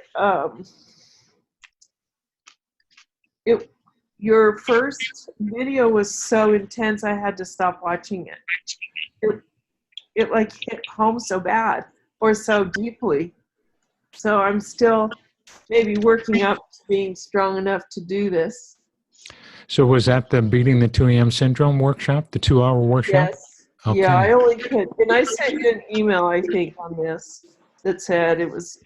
your first video was so intense, I had to stop watching it. It like hit home so bad or so deeply. So I'm still maybe working up to being strong enough to do this. So was that the Beating the 2 a.m. Syndrome workshop, the 2-hour workshop? Yes. Okay. Yeah, I only could. And I sent you an email, I think, on this that said it was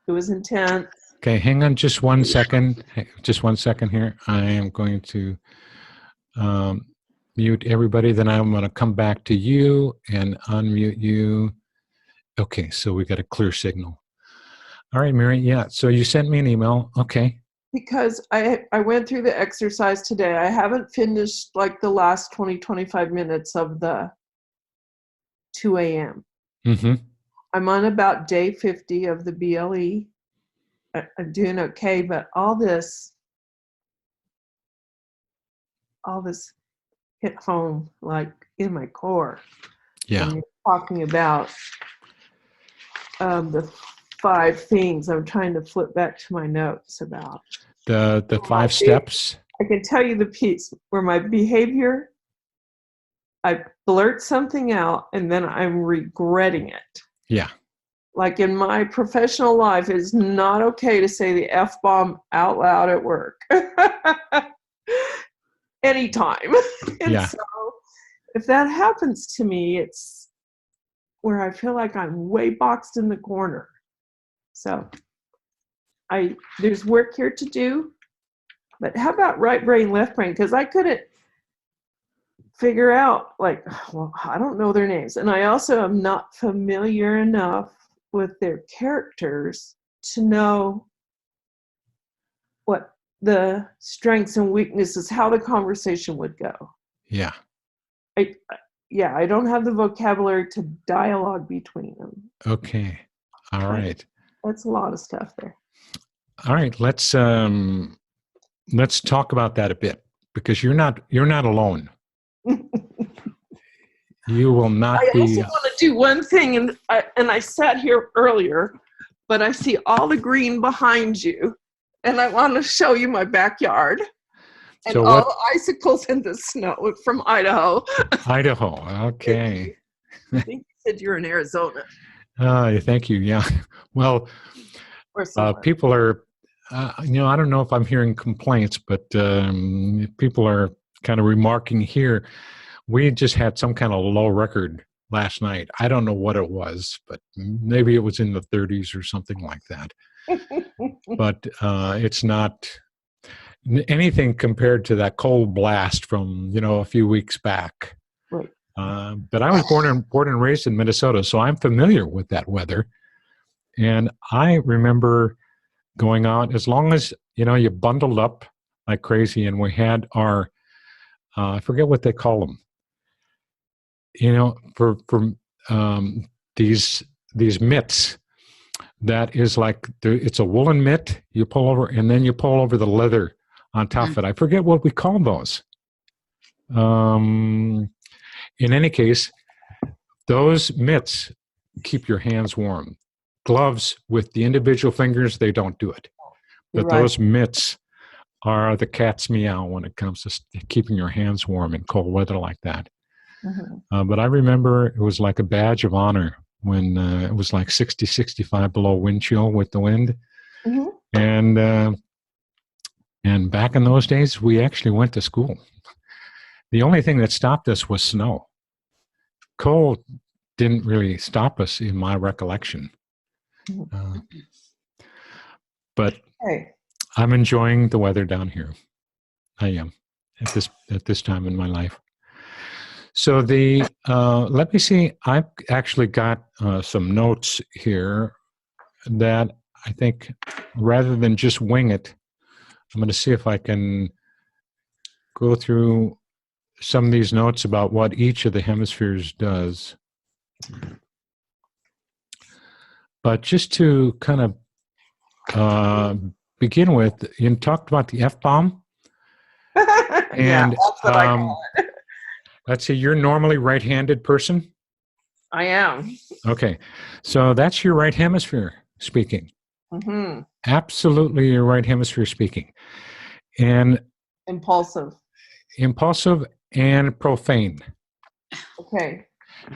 intense. Okay, hang on just 1 second. Just 1 second here. I am going to mute everybody. Then I'm going to come back to you and unmute you. Okay, so we got a clear signal. All right, Mary. Yeah, so you sent me an email. Okay. Because I went through the exercise today. I haven't finished like the last 20-25 minutes of the 2 a.m. Mm-hmm. I'm on about day 50 of the BLE. I'm doing okay, but all this hit home like in my core. Yeah. And you're talking about the 5 things. I'm trying to flip back to my notes about The 5 steps. I can tell you the piece where my behavior, I blurt something out and then I'm regretting it. Yeah. Like in my professional life, it's not okay to say the F-bomb out loud at work. Anytime. And Yeah. so if that happens to me, it's where I feel like I'm way boxed in the corner. So there's work here to do. But how about right brain, left brain? Because I couldn't figure out, like, well, I don't know their names. And I also am not familiar enough with their characters to know what the strengths and weaknesses, how the conversation would go. Yeah. I don't have the vocabulary to dialogue between them. Okay. All right. That's a lot of stuff there. All right. Let's talk about that a bit, because you're not alone. You will not I be. also want to do one thing, and I sat here earlier, but I see all the green behind you, and I want to show you my backyard and So all what? the icicles and the snow from Idaho. Idaho. Okay. I think you said you're in Arizona Thank you. Yeah. Well, or somewhere. people are, I don't know if I'm hearing complaints, but people are kind of remarking here. We just had some kind of low record last night. I don't know what it was, but maybe it was in the 30s or something like that. But it's not anything compared to that cold blast from, a few weeks back. Right. But I was born and raised in Minnesota, so I'm familiar with that weather. And I remember going out, as long as, you bundled up like crazy, and we had our, I forget what they call them, for these mitts. That is like, it's a woolen mitt you pull over, and then you pull over the leather on top of it. I forget what we call those. In any case, Those mitts keep your hands warm. Gloves with the individual fingers, they don't do it. You're But right. those mitts are the cat's meow when it comes to keeping your hands warm in cold weather like that. Mhm. But I remember it was like a badge of honor when it was like 60, 65 below wind chill with the wind. Mhm. And back in those days, we actually went to school. The only thing that stopped us was snow. Cold didn't really stop us in my recollection. But Okay. I'm enjoying the weather down here. I am at this time in my life. So let me see. I've actually got some notes here that I think, rather than just wing it, I'm going to see if I can go through some of these notes about what each of the hemispheres does. But just to kind of begin with, you talked about the F-bomb. Yeah, And that's what I call it. let's see, you're normally right-handed person? I am. Okay, so that's your right hemisphere speaking. Mm-hmm. Absolutely your right hemisphere speaking. And Impulsive. impulsive and profane. Okay.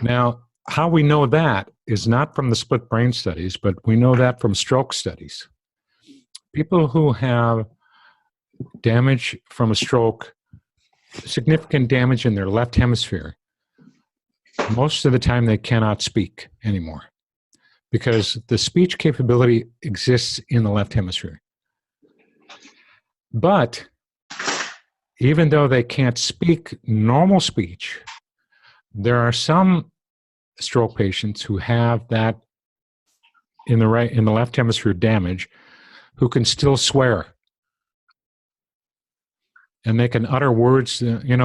Now, how we know that is not from the split brain studies, but we know that from stroke studies. People who have damage from a stroke, significant damage in their left hemisphere, most of the time they cannot speak anymore because the speech capability exists in the left hemisphere. But even though they can't speak normal speech, there are some stroke patients who have that in the left hemisphere damage who can still swear. And they can utter words,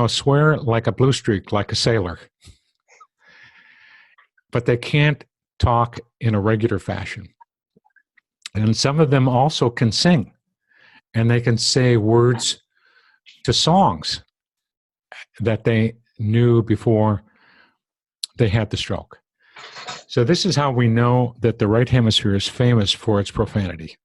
swear like a blue streak, like a sailor. But they can't talk in a regular fashion. And some of them also can sing, and they can say words to songs that they knew before they had the stroke. So this is how we know that the right hemisphere is famous for its profanity.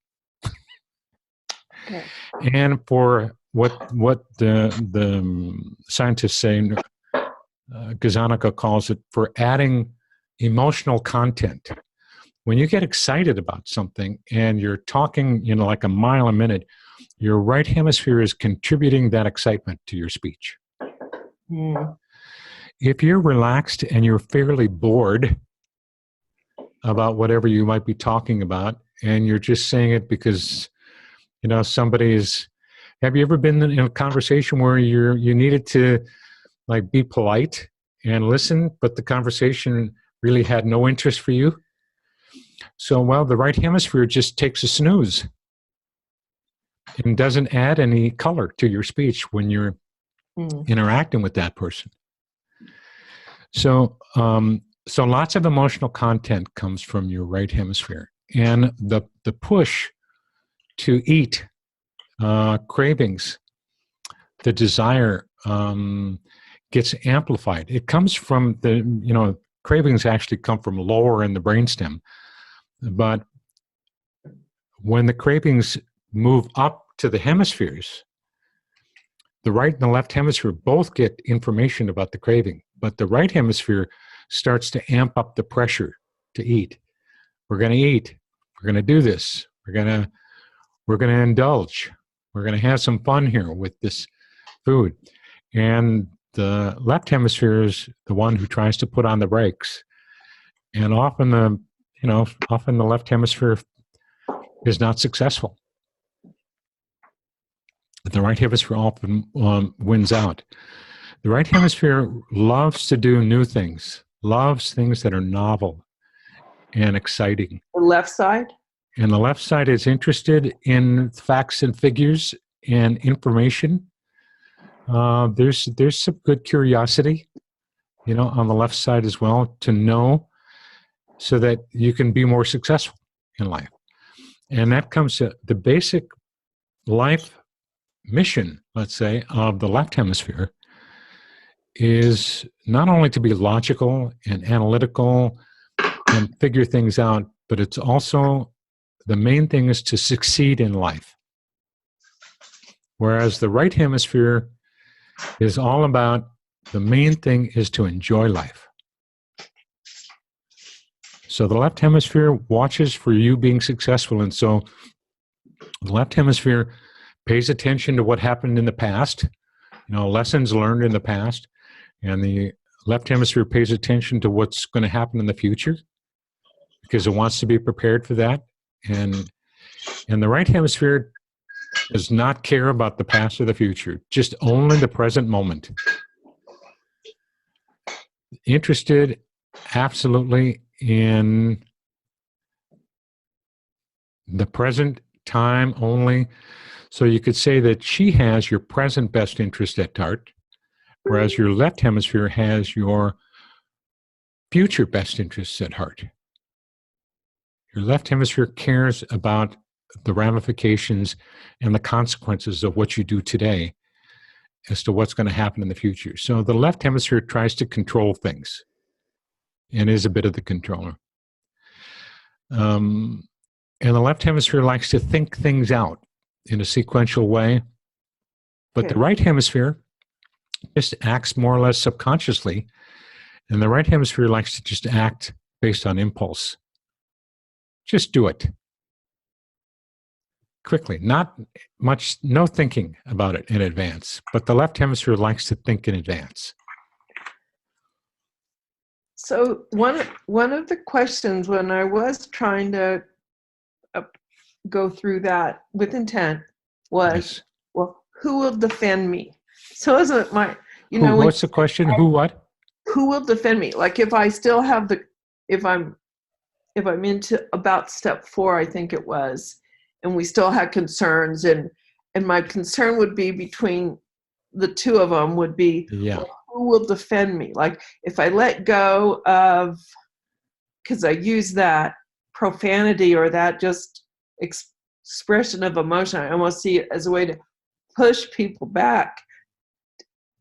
Okay. And for what the scientists say, Gazzaniga calls it, for adding emotional content. When you get excited about something and you're talking, like a mile a minute, your right hemisphere is contributing that excitement to your speech. Mm. If you're relaxed and you're fairly bored about whatever you might be talking about, and you're just saying it because, somebody's, have you ever been in a conversation where you needed to like be polite and listen, but the conversation really had no interest for you? So, well, the right hemisphere just takes a snooze and doesn't add any color to your speech when you're interacting with that person. So, so lots of emotional content comes from your right hemisphere, and the push to eat, cravings, the desire gets amplified. It comes from cravings actually come from lower in the brainstem, but when the cravings move up to the hemispheres, the right and the left hemisphere both get information about the craving, but the right hemisphere starts to amp up the pressure to eat. We're going to eat. We're going to do this. We're going to indulge. We're going to have some fun here with this food. And the left hemisphere is the one who tries to put on the brakes. And often the left hemisphere is not successful. The right hemisphere often wins out. The right hemisphere loves to do new things, loves things that are novel and exciting. The left side? And the left side is interested in facts and figures and information. There's some good curiosity, on the left side as well, to know so that you can be more successful in life. And that comes to the basic life mission, let's say, of the left hemisphere is not only to be logical and analytical and figure things out, but it's also, the main thing is to succeed in life. Whereas the right hemisphere is all about, the main thing is to enjoy life. So the left hemisphere watches for you being successful. And so the left hemisphere pays attention to what happened in the past, lessons learned in the past. And the left hemisphere pays attention to what's going to happen in the future because it wants to be prepared for that. And the right hemisphere does not care about the past or the future, just only the present moment. Interested absolutely in the present time only. So you could say that she has your present best interest at heart, whereas your left hemisphere has your future best interests at heart. Your left hemisphere cares about the ramifications and the consequences of what you do today as to what's going to happen in the future. So the left hemisphere tries to control things and is a bit of the controller. And the left hemisphere likes to think things out in a sequential way. But the right hemisphere just acts more or less subconsciously. And the right hemisphere likes to just act based on impulse. Just do it. Quickly, not much, no thinking about it in advance. But the left hemisphere likes to think in advance. So one of the questions when I was trying to go through that with intent was, Yes. well, who will defend me? So isn't my, What's the question? Who what? Who will defend me? Like if I still have if I'm into about step 4, I think it was, and we still had concerns, and my concern would be between the two of them would be, Yeah. well, who will defend me? Like if I let go of, because I use that profanity or that just expression of emotion, I almost see it as a way to push people back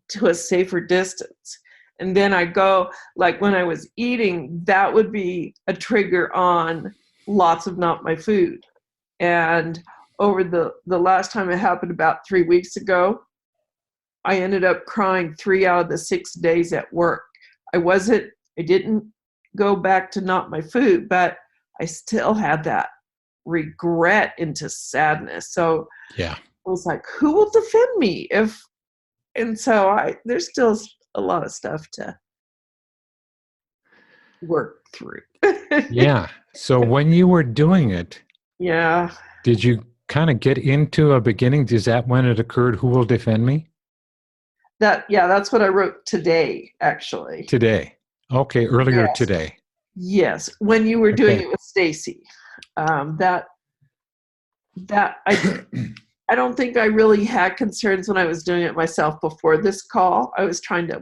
to a safer distance. And then I go, like when I was eating, that would be a trigger on lots of not my food. And over the last time it happened about 3 weeks ago, I ended up crying 3 out of the 6 days at work. I didn't go back to not my food, but I still had that regret into sadness. So Yeah. I was like, who will defend me and so there's still a lot of stuff to work through. Yeah. So when you were doing it, Yeah. did you kind of get into a beginning? Is that when it occurred? Who will defend me? That's what I wrote today, actually. Today. Okay. Earlier Yes. today. Yes. When you were doing Okay. it with Stacy. I don't think I really had concerns when I was doing it myself before this call. I was trying to,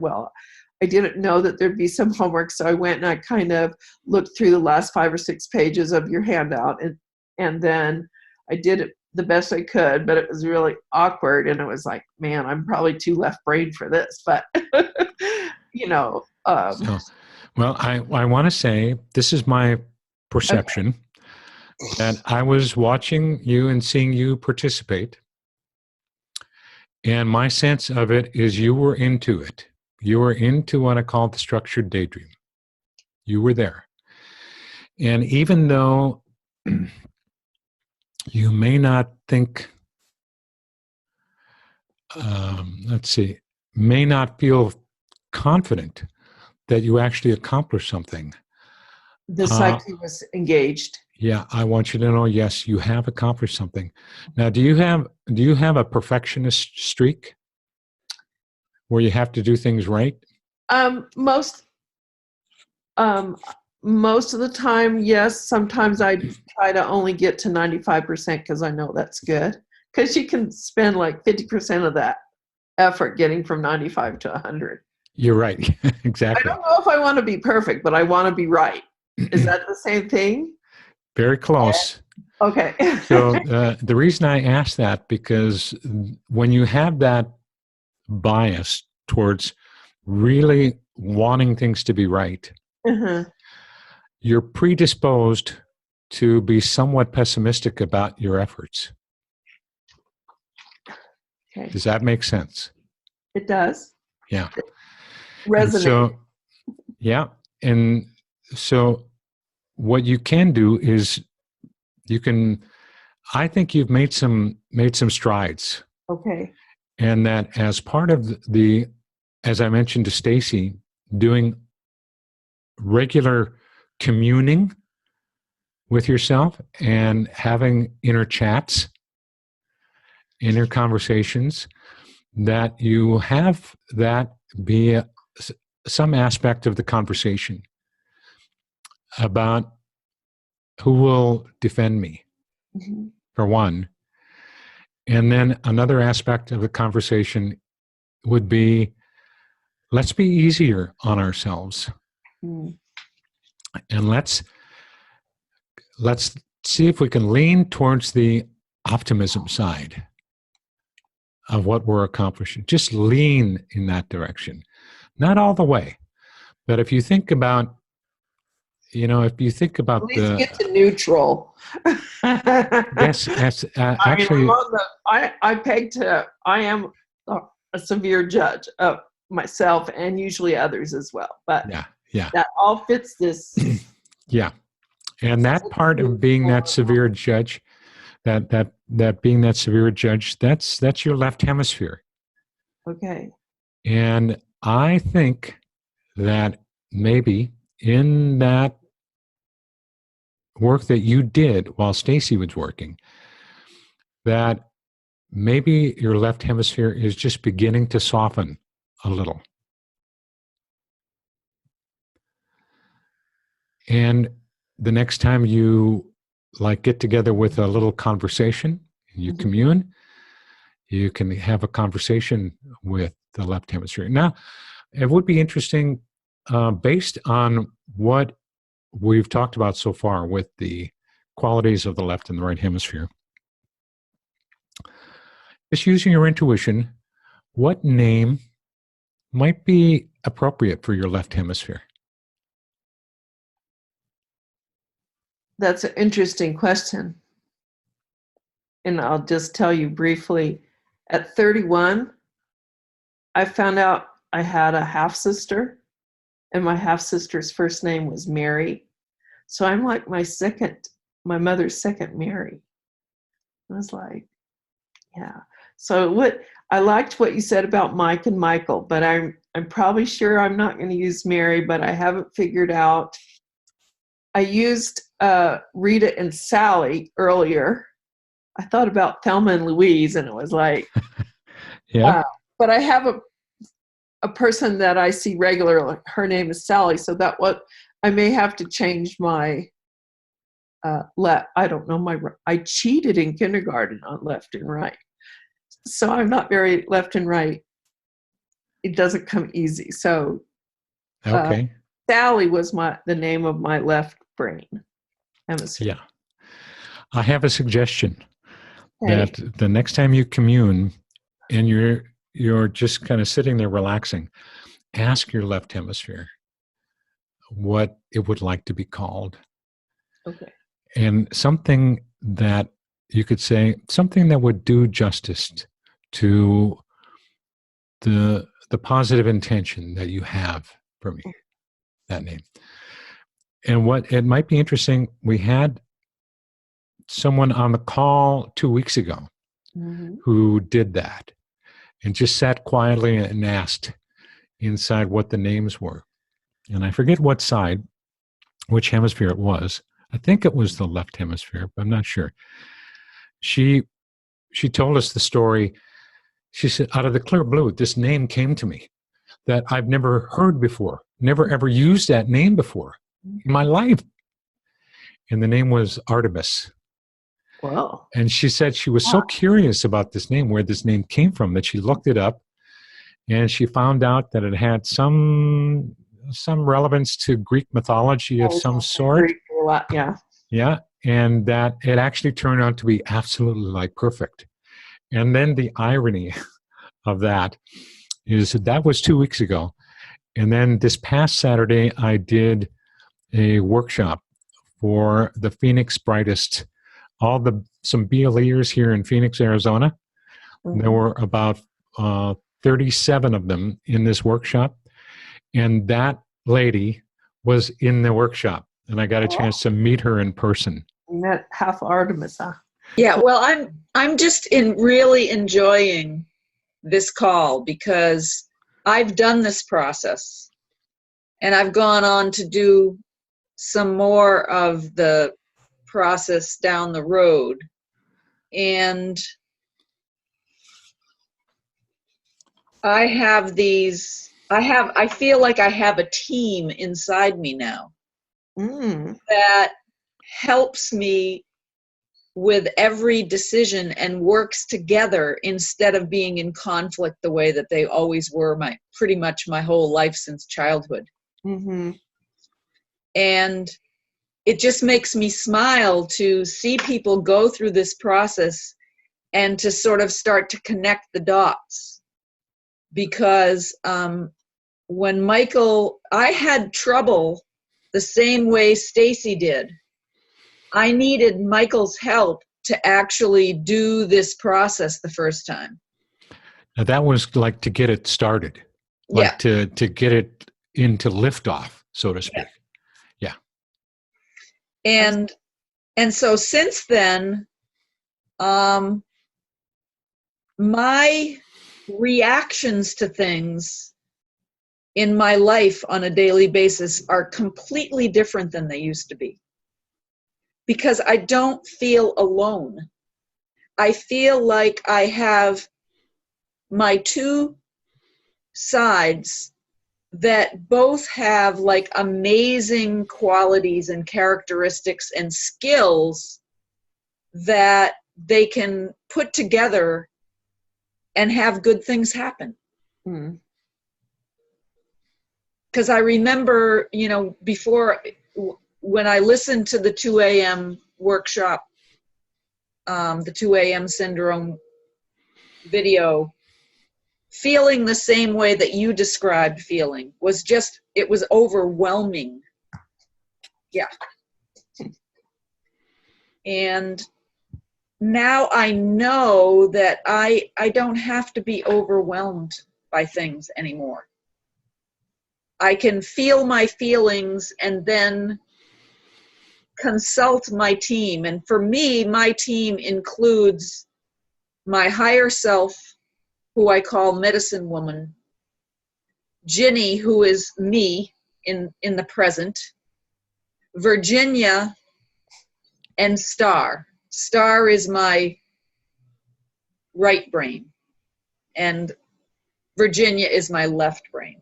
I didn't know that there'd be some homework, so I went and I kind of looked through the last 5 or 6 pages of your handout, and then I did it the best I could, but it was really awkward, and it was like, man, I'm probably too left-brained for this, but I want to say this is my perception. Okay. And I was watching you and seeing you participate. And my sense of it is you were into it. You were into what I call the structured daydream. You were there. And even though you may not think, may not feel confident that you actually accomplished something. The psyche was engaged. Yeah, I want you to know, yes, you have accomplished something. Now, do you have a perfectionist streak where you have to do things right? Most of the time, yes. Sometimes I try to only get to 95% because I know that's good. Because you can spend like 50% of that effort getting from 95 to 100. You're right. Exactly. I don't know if I want to be perfect, but I want to be right. Is that the same thing? Very close. Okay. So the reason I ask that, because when you have that bias towards really wanting things to be right, Uh-huh. you're predisposed to be somewhat pessimistic about your efforts. Okay. Does that make sense? It does. Yeah. Resonate. And so, yeah. And so what you can do is I think you've made some strides. Okay. And that as part of as I mentioned to Stacy, doing regular communing with yourself and having inner chats, inner conversations, that you have that be some aspect of the conversation about who will defend me, Mm-hmm. for one. And then another aspect of the conversation would be, let's be easier on ourselves. Mm. And let's see if we can lean towards the optimism side of what we're accomplishing. Just lean in that direction. Not all the way, but if you think about, At least get to neutral. yes, actually, I am a severe judge of myself and usually others as well. But yeah, that all fits this. yeah. And that part of being that severe judge, that being that severe judge, that's your left hemisphere. Okay. And I think that maybe in that work that you did while Stacy was working, that maybe your left hemisphere is just beginning to soften a little. And the next time you get together with a little conversation, you Mm-hmm. commune, you can have a conversation with the left hemisphere. Now, it would be interesting, based on what we've talked about so far with the qualities of the left and the right hemisphere, just using your intuition, what name might be appropriate for your left hemisphere? That's an interesting question. And I'll just tell you briefly, at 31, I found out I had a half-sister, and my half-sister's first name was Mary. So I'm like my mother's second Mary. I was like, yeah. So I liked what you said about Mike and Michael, but I'm probably sure I'm not going to use Mary, but I haven't figured out. I used Rita and Sally earlier. I thought about Thelma and Louise, and it was like, Yeah. But I have a person that I see regularly. Her name is Sally, so I may have to change my left. I don't know I cheated in kindergarten on left and right, so I'm not very left and right. It doesn't come easy. So, Okay. Sally was the name of my left brain hemisphere. Yeah. I have a suggestion. Okay. That the next time you commune and you're just kind of sitting there relaxing, ask your left hemisphere what it would like to be called. Okay. And something that you could say, something that would do justice to the positive intention that you have for me, that name. And what it might be interesting, we had someone on the call 2 weeks ago Mm-hmm. who did that and just sat quietly and asked inside what the names were. And I forget which hemisphere it was. I think it was the left hemisphere, but I'm not sure. She told us the story. She said, out of the clear blue, this name came to me that I've never heard before, never ever used that name before in my life. And the name was Artemis. Wow. And she said she was so curious about this name, where this name came from, that she looked it up and she found out that it had some relevance to Greek mythology of some sort. Yeah. Yeah. And that it actually turned out to be absolutely perfect. And then the irony of that is that was 2 weeks ago. And then this past Saturday, I did a workshop for the Phoenix Brightest, some BLEers here in Phoenix, Arizona. There were about 37 of them in this workshop. And that lady was in the workshop. And I got a chance to meet her in person. You met half Artemis, huh? Yeah, well, I'm just really enjoying this call because I've done this process and I've gone on to do some more of the process down the road. And I feel like I have a team inside me now that helps me with every decision and works together instead of being in conflict the way that they always were pretty much my whole life since childhood. And it just makes me smile to see people go through this process and to sort of start to connect the dots. Because when I had trouble the same way Stacy did. I needed Michael's help to actually do this process the first time. Now that was like to get it started, like to get it into liftoff, so to speak. Yeah. And so since then, my reactions to things in my life on a daily basis are completely different than they used to be. Because I don't feel alone. I feel like I have my two sides that both have like amazing qualities and characteristics and skills that they can put together and have good things happen. Because I remember, before, when I listened to the 2 a.m. workshop, the 2 a.m. syndrome video, feeling the same way that you described feeling it was overwhelming. Yeah. And now I know that I don't have to be overwhelmed by things anymore. I can feel my feelings and then consult my team. And for me, my team includes my higher self, who I call Medicine Woman, Ginny, who is me in the present, Virginia, and Star. Star is my right brain, and Virginia is my left brain.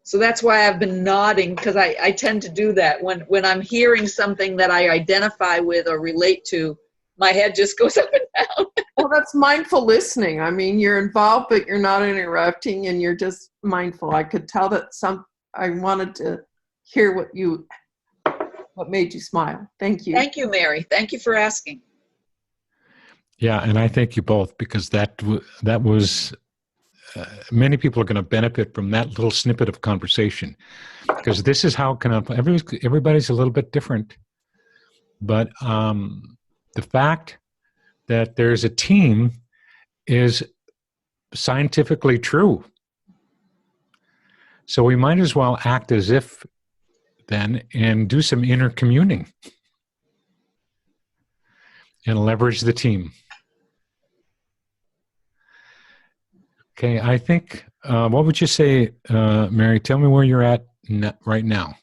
So that's why I've been nodding, because I tend to do that. When I'm hearing something that I identify with or relate to, my head just goes up and down. Well, that's mindful listening. I mean, you're involved, but you're not interrupting, and you're just mindful. I could tell that I wanted to hear what made you smile. Thank you. Thank you, Mary. Thank you for asking. Yeah, and I thank you both, because that was many people are going to benefit from that little snippet of conversation, because this is how everybody's a little bit different, but the fact that there's a team is scientifically true. So we might as well act as if then and do some inner communing and leverage the team. Okay, I think, what would you say, Mary? Tell me where you're at right now.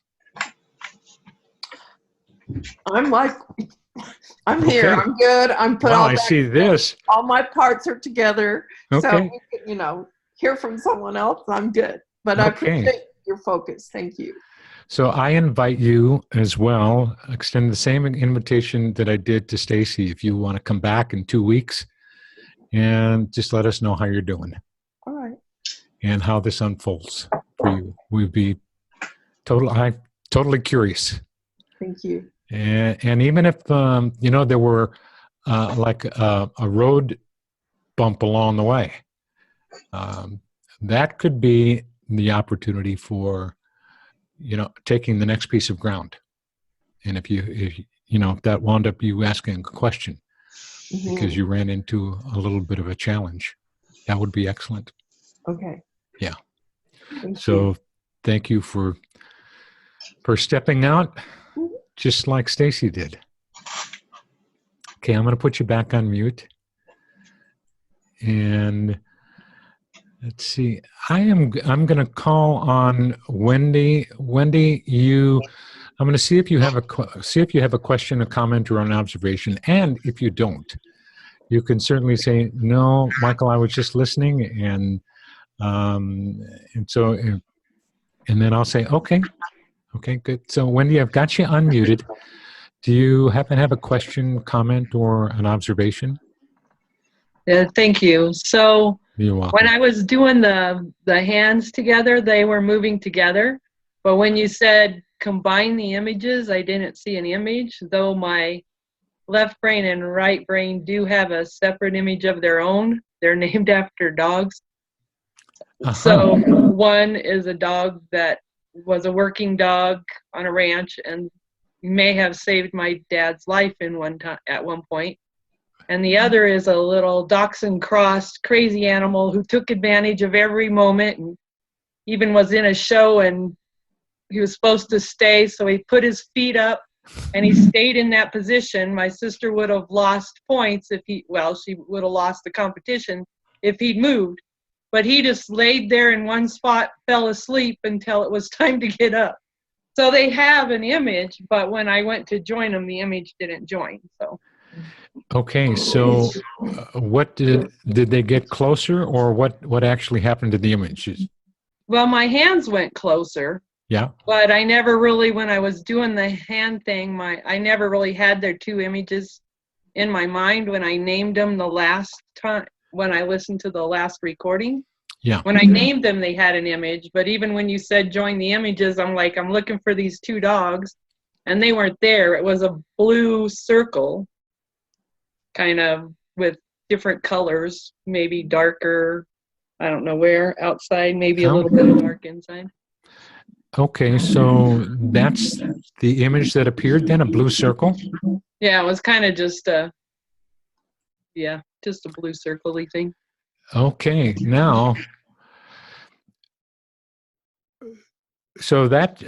I'm here. I'm good. I'm put wow, all I back see this. All my parts are together. Okay. So we can, hear from someone else. I'm good. But I appreciate your focus. Thank you. So I invite you as well, extend the same invitation that I did to Stacy, if you want to come back in 2 weeks and just let us know how you're doing. All right. And how this unfolds for you. We'd be totally curious. Thank you. And even if, there were like a road bump along the way, that could be the opportunity for, taking the next piece of ground. And if that wound up you asking a question because you ran into a little bit of a challenge, that would be excellent. Okay. Yeah. Thank So you. thank you for stepping out, just like Stacy did. Okay, I'm going to put you back on mute. And let's see. I'm going to call on Wendy. Wendy, I'm going to see if you have a question, a comment, or an observation. And if you don't, you can certainly say, "No, Michael, I was just listening," and then I'll say, "Okay, good." So Wendy, I've got you unmuted. Do you happen to have a question, comment, or an observation? Yeah, thank you. So You're welcome. when I was doing the hands together, they were moving together. But when you said combine the images, I didn't see an image, though my left brain and right brain do have a separate image of their own. They're named after dogs. So one is a dog that was a working dog on a ranch and may have saved my dad's life at one point. And the other is a little dachshund crossed crazy animal who took advantage of every moment and even was in a show and he was supposed to stay, so he put his feet up and he stayed in that position. My sister would have lost points she would have lost the competition if he'd moved. But he just laid there in one spot, fell asleep until it was time to get up. So they have an image, but when I went to join them, the image didn't join. So. Okay, so what did they get closer, or what actually happened to the images? Well, my hands went closer. Yeah. But I never really, when I was doing the hand thing, I never really had their two images in my mind when I named them the last time, when I listened to the last recording. Yeah. When I named them, they had an image, but even when you said join the images, I'm looking for these two dogs, and they weren't there. It was a blue circle, kind of with different colors, maybe darker, I don't know where, outside, maybe a little bit dark inside. Okay, so that's the image that appeared then, a blue circle? Yeah, it was kind of just a blue circle-y thing. Okay, now, so that,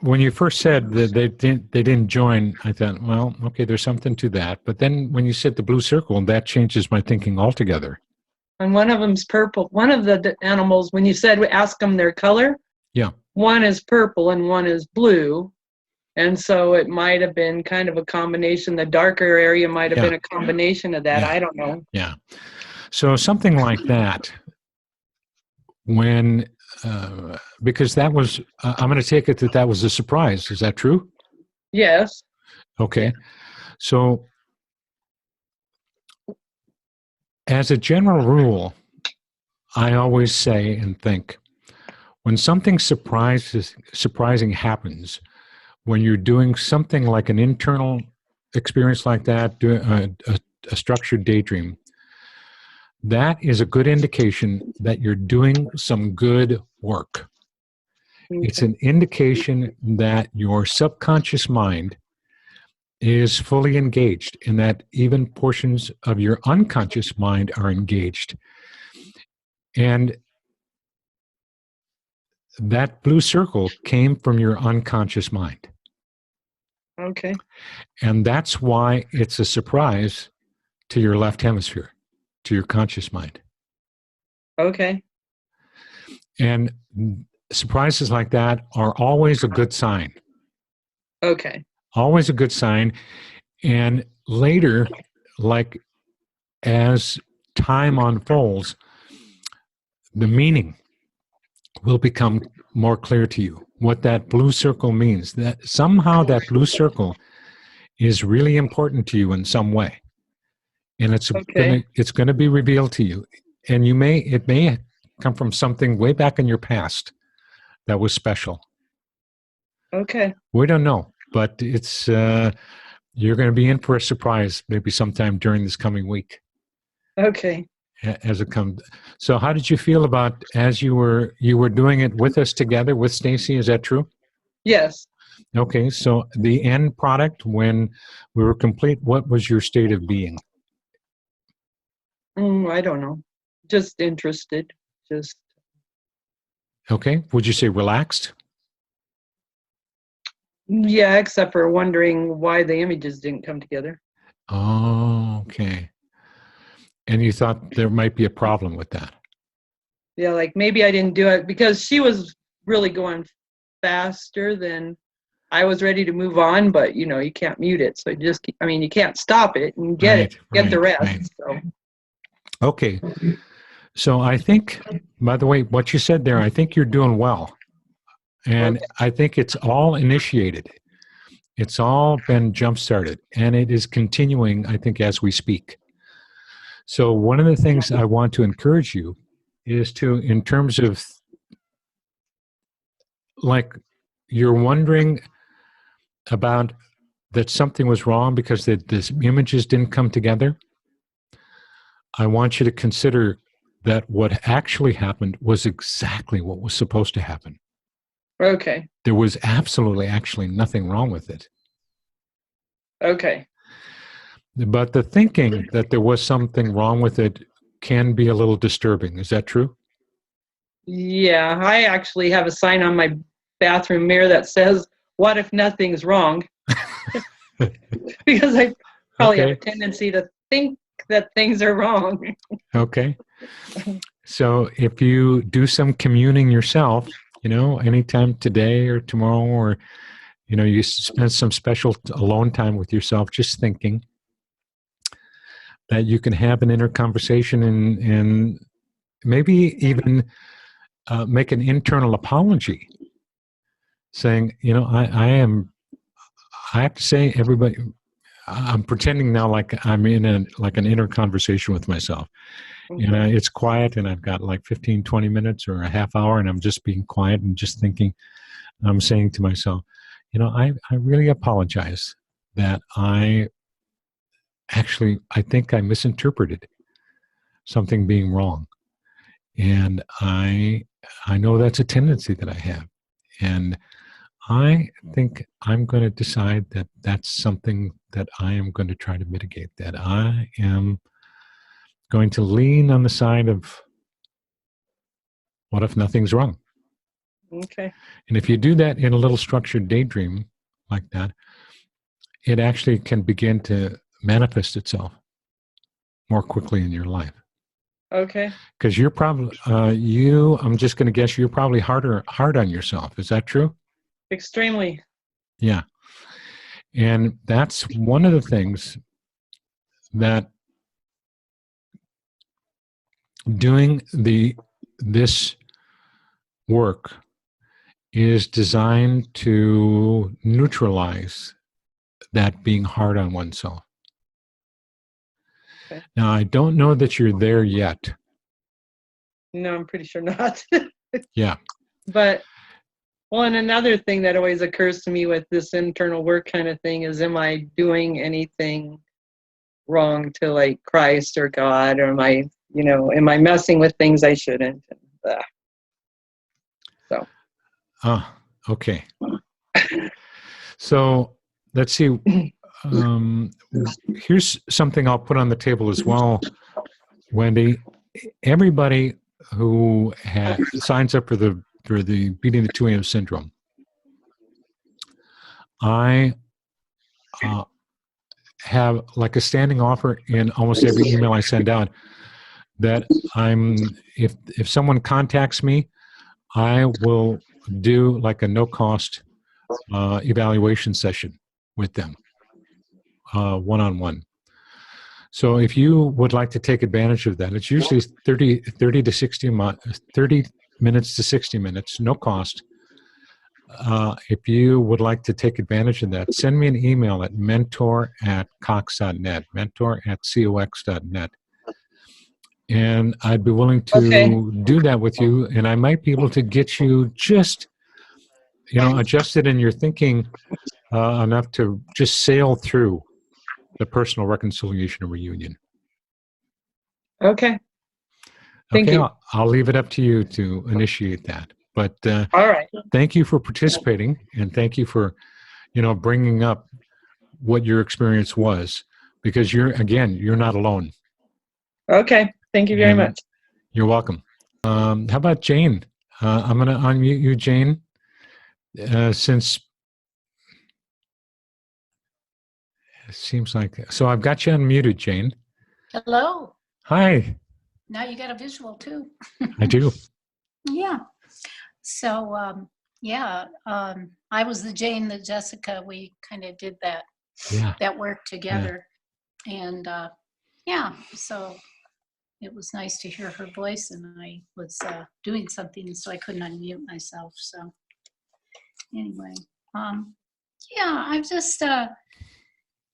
when you first said that they didn't join, I thought, well, okay, there's something to that. But then when you said the blue circle, that changes my thinking altogether. And one of them's purple. One of the animals, when you said ask them their color, yeah, one is purple and one is blue. And so it might have been kind of a combination. The darker area might have been a combination of that. Yeah. I don't know. Yeah. So something like that, when, because that was, I'm going to take it that was a surprise. Is that true? Yes. Okay. Yeah. So as a general rule, I always say and think, when something surprising happens, when you're doing something like an internal experience like that, a structured daydream, that is a good indication that you're doing some good work. Okay. It's an indication that your subconscious mind is fully engaged and that even portions of your unconscious mind are engaged. And that blue circle came from your unconscious mind. Okay. And that's why it's a surprise to your left hemisphere, to your conscious mind. Okay. And surprises like that are always a good sign. Okay. Always a good sign. And later, like as time unfolds, the meaning will become more clear to you. What that blue circle means, that somehow that blue circle is really important to you in some way. And it's going to be revealed to you. And it may come from something way back in your past that was special. Okay. We don't know, but it's you're going to be in for a surprise maybe sometime during this coming week. Okay. as it comes. So how did you feel about as you were doing it with us together with Stacy? Is that true? Yes. Okay, so the end product, when we were complete, what was your state of being? I don't know. Just interested. Just, Okay, would you say relaxed? yeah, except for wondering why the images didn't come together. Oh, okay. And you thought there might be a problem with that? Yeah, like maybe I didn't do it because she was really going faster than I was ready to move on, but you know, you can't mute it. So you just keep, I mean, you can't stop it and get the rest. Right. So. Okay. So I think, by the way, what you said there, I think you're doing well. And Okay. I think it's all initiated. It's all been jump-started. And it is continuing, I think, as we speak. So one of the things I want to encourage you is to, in terms of, like, you're wondering about that something was wrong because the images didn't come together. I want you to consider that what actually happened was exactly what was supposed to happen. Okay. There was absolutely actually nothing wrong with it. Okay. But the thinking that there was something wrong with it can be a little disturbing. Is that true? Yeah, I actually have a sign on my bathroom mirror that says, "What if nothing's wrong?" Because I probably have a Okay. tendency to think that things are wrong. Okay. So if you do some communing yourself, anytime today or tomorrow, or, you spend some special alone time with yourself, just thinking that you can have an inner conversation and maybe even make an internal apology saying, I have to say, everybody, I'm pretending now like I'm in an inner conversation with myself. And it's quiet and I've got like 15, 20 minutes or a half hour and I'm just being quiet and just thinking. I'm saying to myself, I really apologize that I think I misinterpreted something being wrong. And I know that's a tendency that I have. And I think I'm going to decide that that's something that I am going to try to mitigate, that I am going to lean on the side of what if nothing's wrong? Okay. And if you do that in a little structured daydream like that, it actually can begin to manifest itself more quickly in your life. Okay. Because you're probably, I'm just going to guess you're probably hard on yourself. Is that true? Extremely. Yeah. And that's one of the things that doing this work is designed to neutralize that being hard on oneself. Okay. Now, I don't know that you're there yet. No, I'm pretty sure not. Yeah. But, well, and another thing that always occurs to me with this internal work kind of thing is, am I doing anything wrong to like Christ or God, or am I messing with things I shouldn't? So. Okay. So let's see. Here's something I'll put on the table as well, Wendy. Everybody who signs up for the Beating the 2 a.m. syndrome, I have like a standing offer in almost every email I send out that if someone contacts me, I will do like a no-cost evaluation session with them, one-on-one. So if you would like to take advantage of that, it's usually 30 to 60 30 minutes to 60 minutes, no cost. If you would like to take advantage of that, send me an email at mentor@cox.net, mentor@cox.net. And I'd be willing to do that with you. And I might be able to get you just, adjusted in your thinking enough to just sail through the personal reconciliation and reunion. Okay. Thank Okay, you. I'll leave it up to you to initiate that. But All right. thank you for participating, and thank you for, bringing up what your experience was, because you're not alone. Okay. Thank you very And much. you're welcome. How about Jane? I'm going to unmute you, Jane, since it seems like, so I've got you unmuted, Jane. Hello. Hi. Now you got a visual too. I do. Yeah. So, I was the Jane, the Jessica. We kind of did Yeah. that work together. And so it was nice to hear her voice, and I was doing something, so I couldn't unmute myself. So anyway, I've just,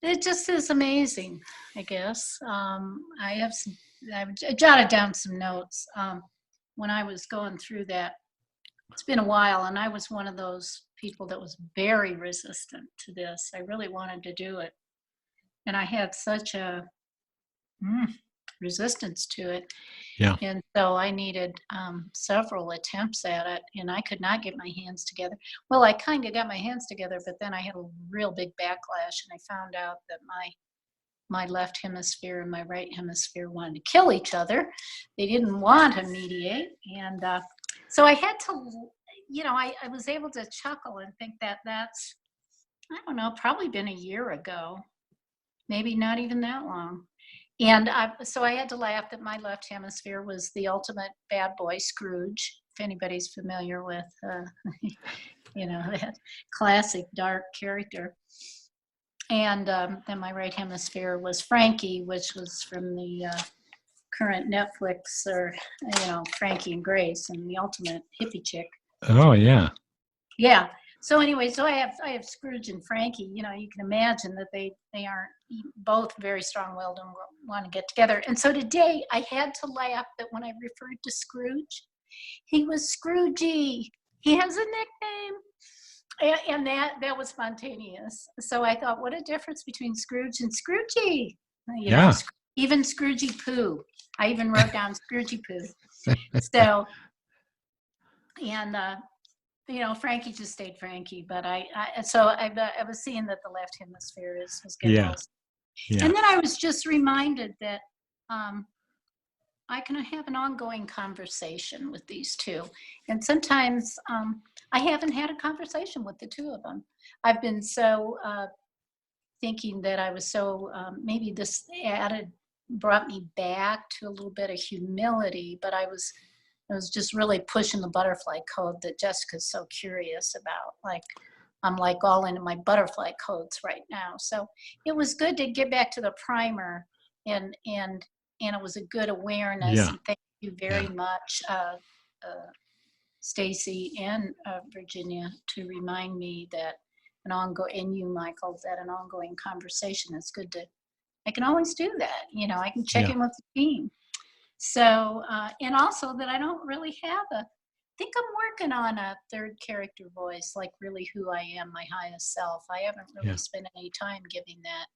it just is amazing, I guess. I've jotted down some notes when I was going through that. It's been a while, and I was one of those people that was very resistant to this. I really wanted to do it, and I had such a resistance to it. Yeah. And so I needed several attempts at it, and I could not get my hands together. Well, I kind of got my hands together, but then I had a real big backlash, and I found out that my left hemisphere and my right hemisphere wanted to kill each other. They didn't want to mediate. And so I had to, I was able to chuckle and think that that's, I don't know, probably been a year ago, maybe not even that long. And so I had to laugh that my left hemisphere was the ultimate bad boy Scrooge, if anybody's familiar with, that classic dark character. And then my right hemisphere was Frankie, which was from the current Netflix, or Frankie and Grace, and the ultimate hippie chick. Oh, yeah. Yeah. So anyway, so I have Scrooge and Frankie. You can imagine that they aren't both very strong-willed and want to get together. And so today I had to laugh that when I referred to Scrooge, he was Scroogey. He has a nickname. And that was spontaneous. So I thought, what a difference between Scrooge and Scroogey. Even Scroogey Poo. I even wrote down Scroogey Poo. So, and Frankie just stayed Frankie. But I was seeing that the left hemisphere was getting close. Yeah. And then I was just reminded that I can have an ongoing conversation with these two. And sometimes I haven't had a conversation with the two of them. I've been so thinking that I was so, maybe this brought me back to a little bit of humility, but I was just really pushing the butterfly code that Jessica's so curious about. Like, I'm like all into my butterfly codes right now. So it was good to get back to the primer, and it was a good awareness. Yeah. And thank you very much, Stacy and Virginia, to remind me that and you, Michael, that an ongoing conversation is good I can always do that. I can check in with the team. So, and also that I don't really have I think I'm working on a third character voice, like really who I am, my highest self. I haven't really spent any time giving that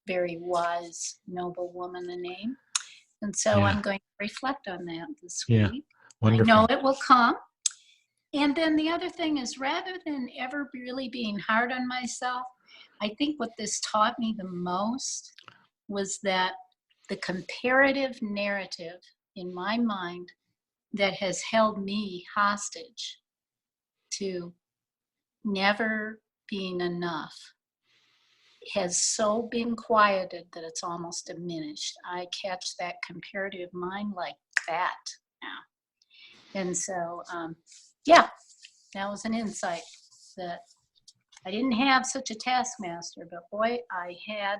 very wise, noble woman a name. And so I'm going to reflect on that this week. Wonderful. I know it will come. And then the other thing is, rather than ever really being hard on myself, I think what this taught me the most was that the comparative narrative in my mind that has held me hostage to never being enough has so been quieted that it's almost diminished. I catch that comparative mind like that now. And so, that was an insight that I didn't have such a taskmaster, but boy, I had,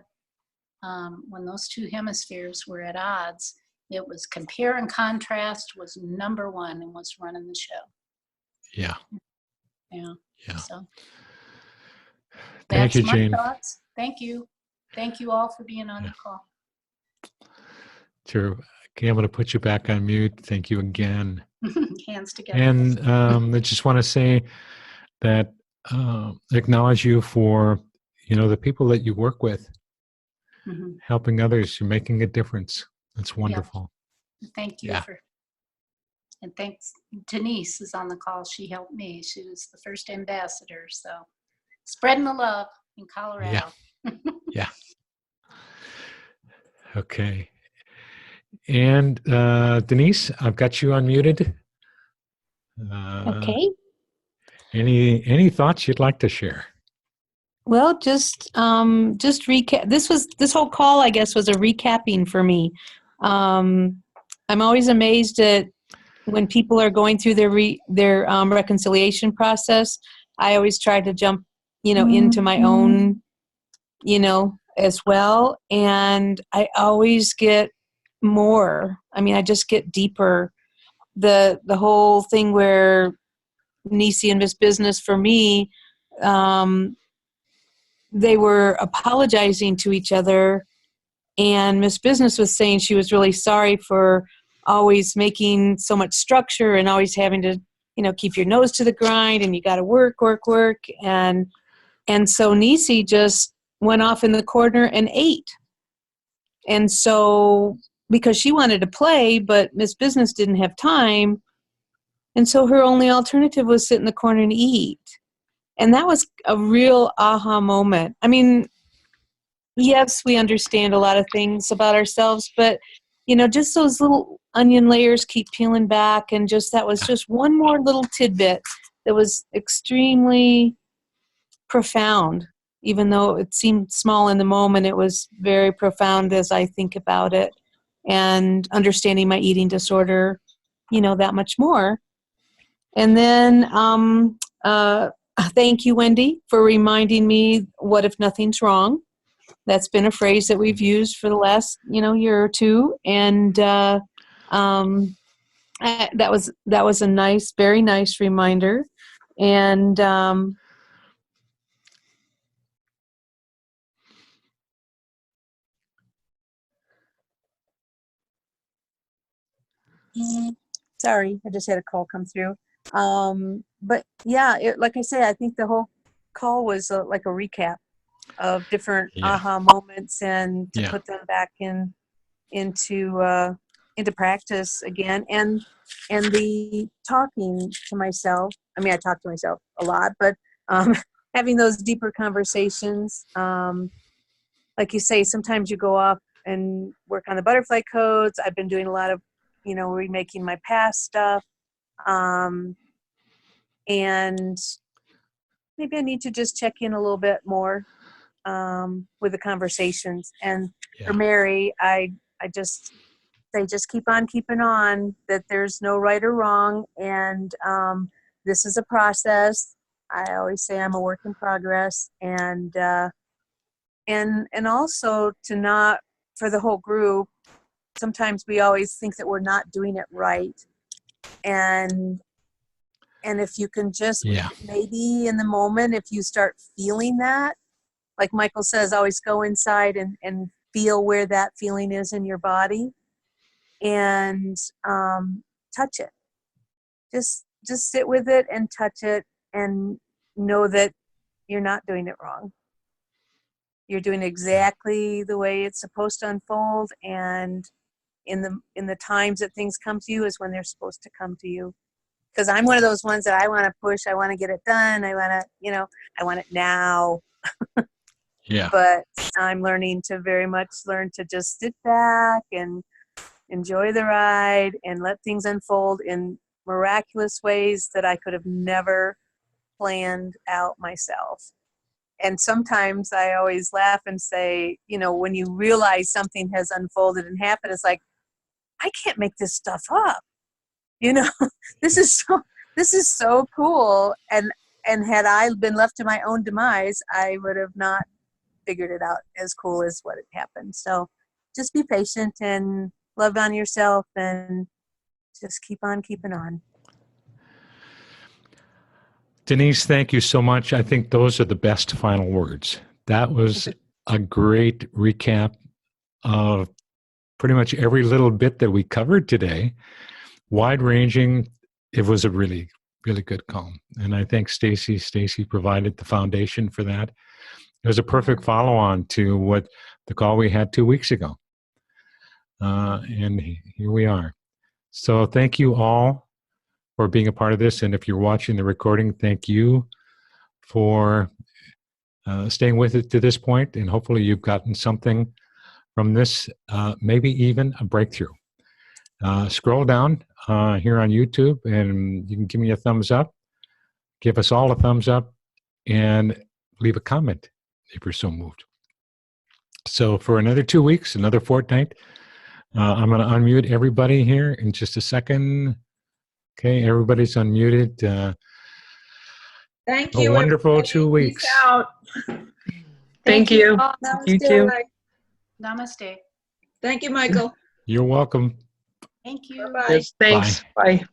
when those two hemispheres were at odds, it was compare and contrast was number one and was running the show. Yeah. So Thank you, that's Jane. my thoughts. Thank you. Thank you all for being on the call. Sure. Okay, I'm going to put you back on mute. Thank you again. Hands together. And I just want to say that acknowledge you for, the people that you work with, helping others. You're making a difference. That's wonderful. Thank you And thanks, Denise is on the call. She helped me. She was the first ambassador. So spreading the love in Colorado. Yeah. Okay. And Denise, I've got you unmuted. Okay. Any thoughts you'd like to share? Well, just recap. This whole call, I guess, was a recapping for me. I'm always amazed at when people are going through their reconciliation process. I always try to jump, into my own, as well, and I always get more. I mean, I just get deeper. The whole thing where Nisi and Miss Business for me. They were apologizing to each other, and Miss Business was saying she was really sorry for always making so much structure and always having to, keep your nose to the grind and you got to work. And so Nisi just went off in the corner and ate. And so, because she wanted to play, but Miss Business didn't have time. And so her only alternative was sit in the corner and eat. And that was a real aha moment. I mean, yes, we understand a lot of things about ourselves, but, just those little onion layers keep peeling back. And that was just one more little tidbit that was extremely profound. Even though it seemed small in the moment, it was very profound as I think about it and understanding my eating disorder, that much more. And then, thank you, Wendy, for reminding me, what if nothing's wrong? That's been a phrase that we've used for the last, year or two. And that was a nice, very nice reminder. And sorry, I just had a call come through. But yeah, like I say, I think the whole call was like a recap of different aha moments, and to put them back into practice again, and the talking to myself. I mean, I talk to myself a lot, but having those deeper conversations, like you say, sometimes you go off and work on the butterfly codes. I've been doing a lot of, remaking my past stuff, and maybe I need to just check in a little bit more with the conversations. And for Mary, I just say, just keep on keeping on, that there's no right or wrong. And this is a process. I always say I'm a work in progress. And also to not, for the whole group, sometimes we always think that we're not doing it right. And if you can just, maybe in the moment, if you start feeling that, like Michael says, always go inside and feel where that feeling is in your body, and touch it. Just sit with it and touch it, and know that you're not doing it wrong. You're doing exactly the way it's supposed to unfold, and in the times that things come to you is when they're supposed to come to you. Because I'm one of those ones that I want to push, I want to get it done, I want to, I want it now. But I'm learning to learn to just sit back and enjoy the ride and let things unfold in miraculous ways that I could have never planned out myself. And sometimes I always laugh and say, when you realize something has unfolded and happened, it's like, I can't make this stuff up. This is so cool. And had I been left to my own demise, I would have not figured it out as cool as what had happened. So just be patient and love on yourself, and just keep on keeping on. Denise, thank you so much. I think those are the best final words. That was a great recap of pretty much every little bit that we covered today. Wide ranging. It was a really, really good call. And I think Stacy provided the foundation for that. It was a perfect follow-on to what the call we had 2 weeks ago. And here we are. So thank you all for being a part of this. And if you're watching the recording, thank you for staying with it to this point. And hopefully you've gotten something from this, maybe even a breakthrough. Scroll down here on YouTube and you can give me a thumbs up. Give us all a thumbs up and leave a comment if you're so moved. So for another 2 weeks, another fortnight, I'm going to unmute everybody here in just a second. Okay, everybody's unmuted. Thank A you. wonderful everybody. 2 weeks. Peace out. Thank you. all. You too. Namaste. Thank you, Michael. You're welcome. Thank you. Bye-bye. Yes, thanks. Bye.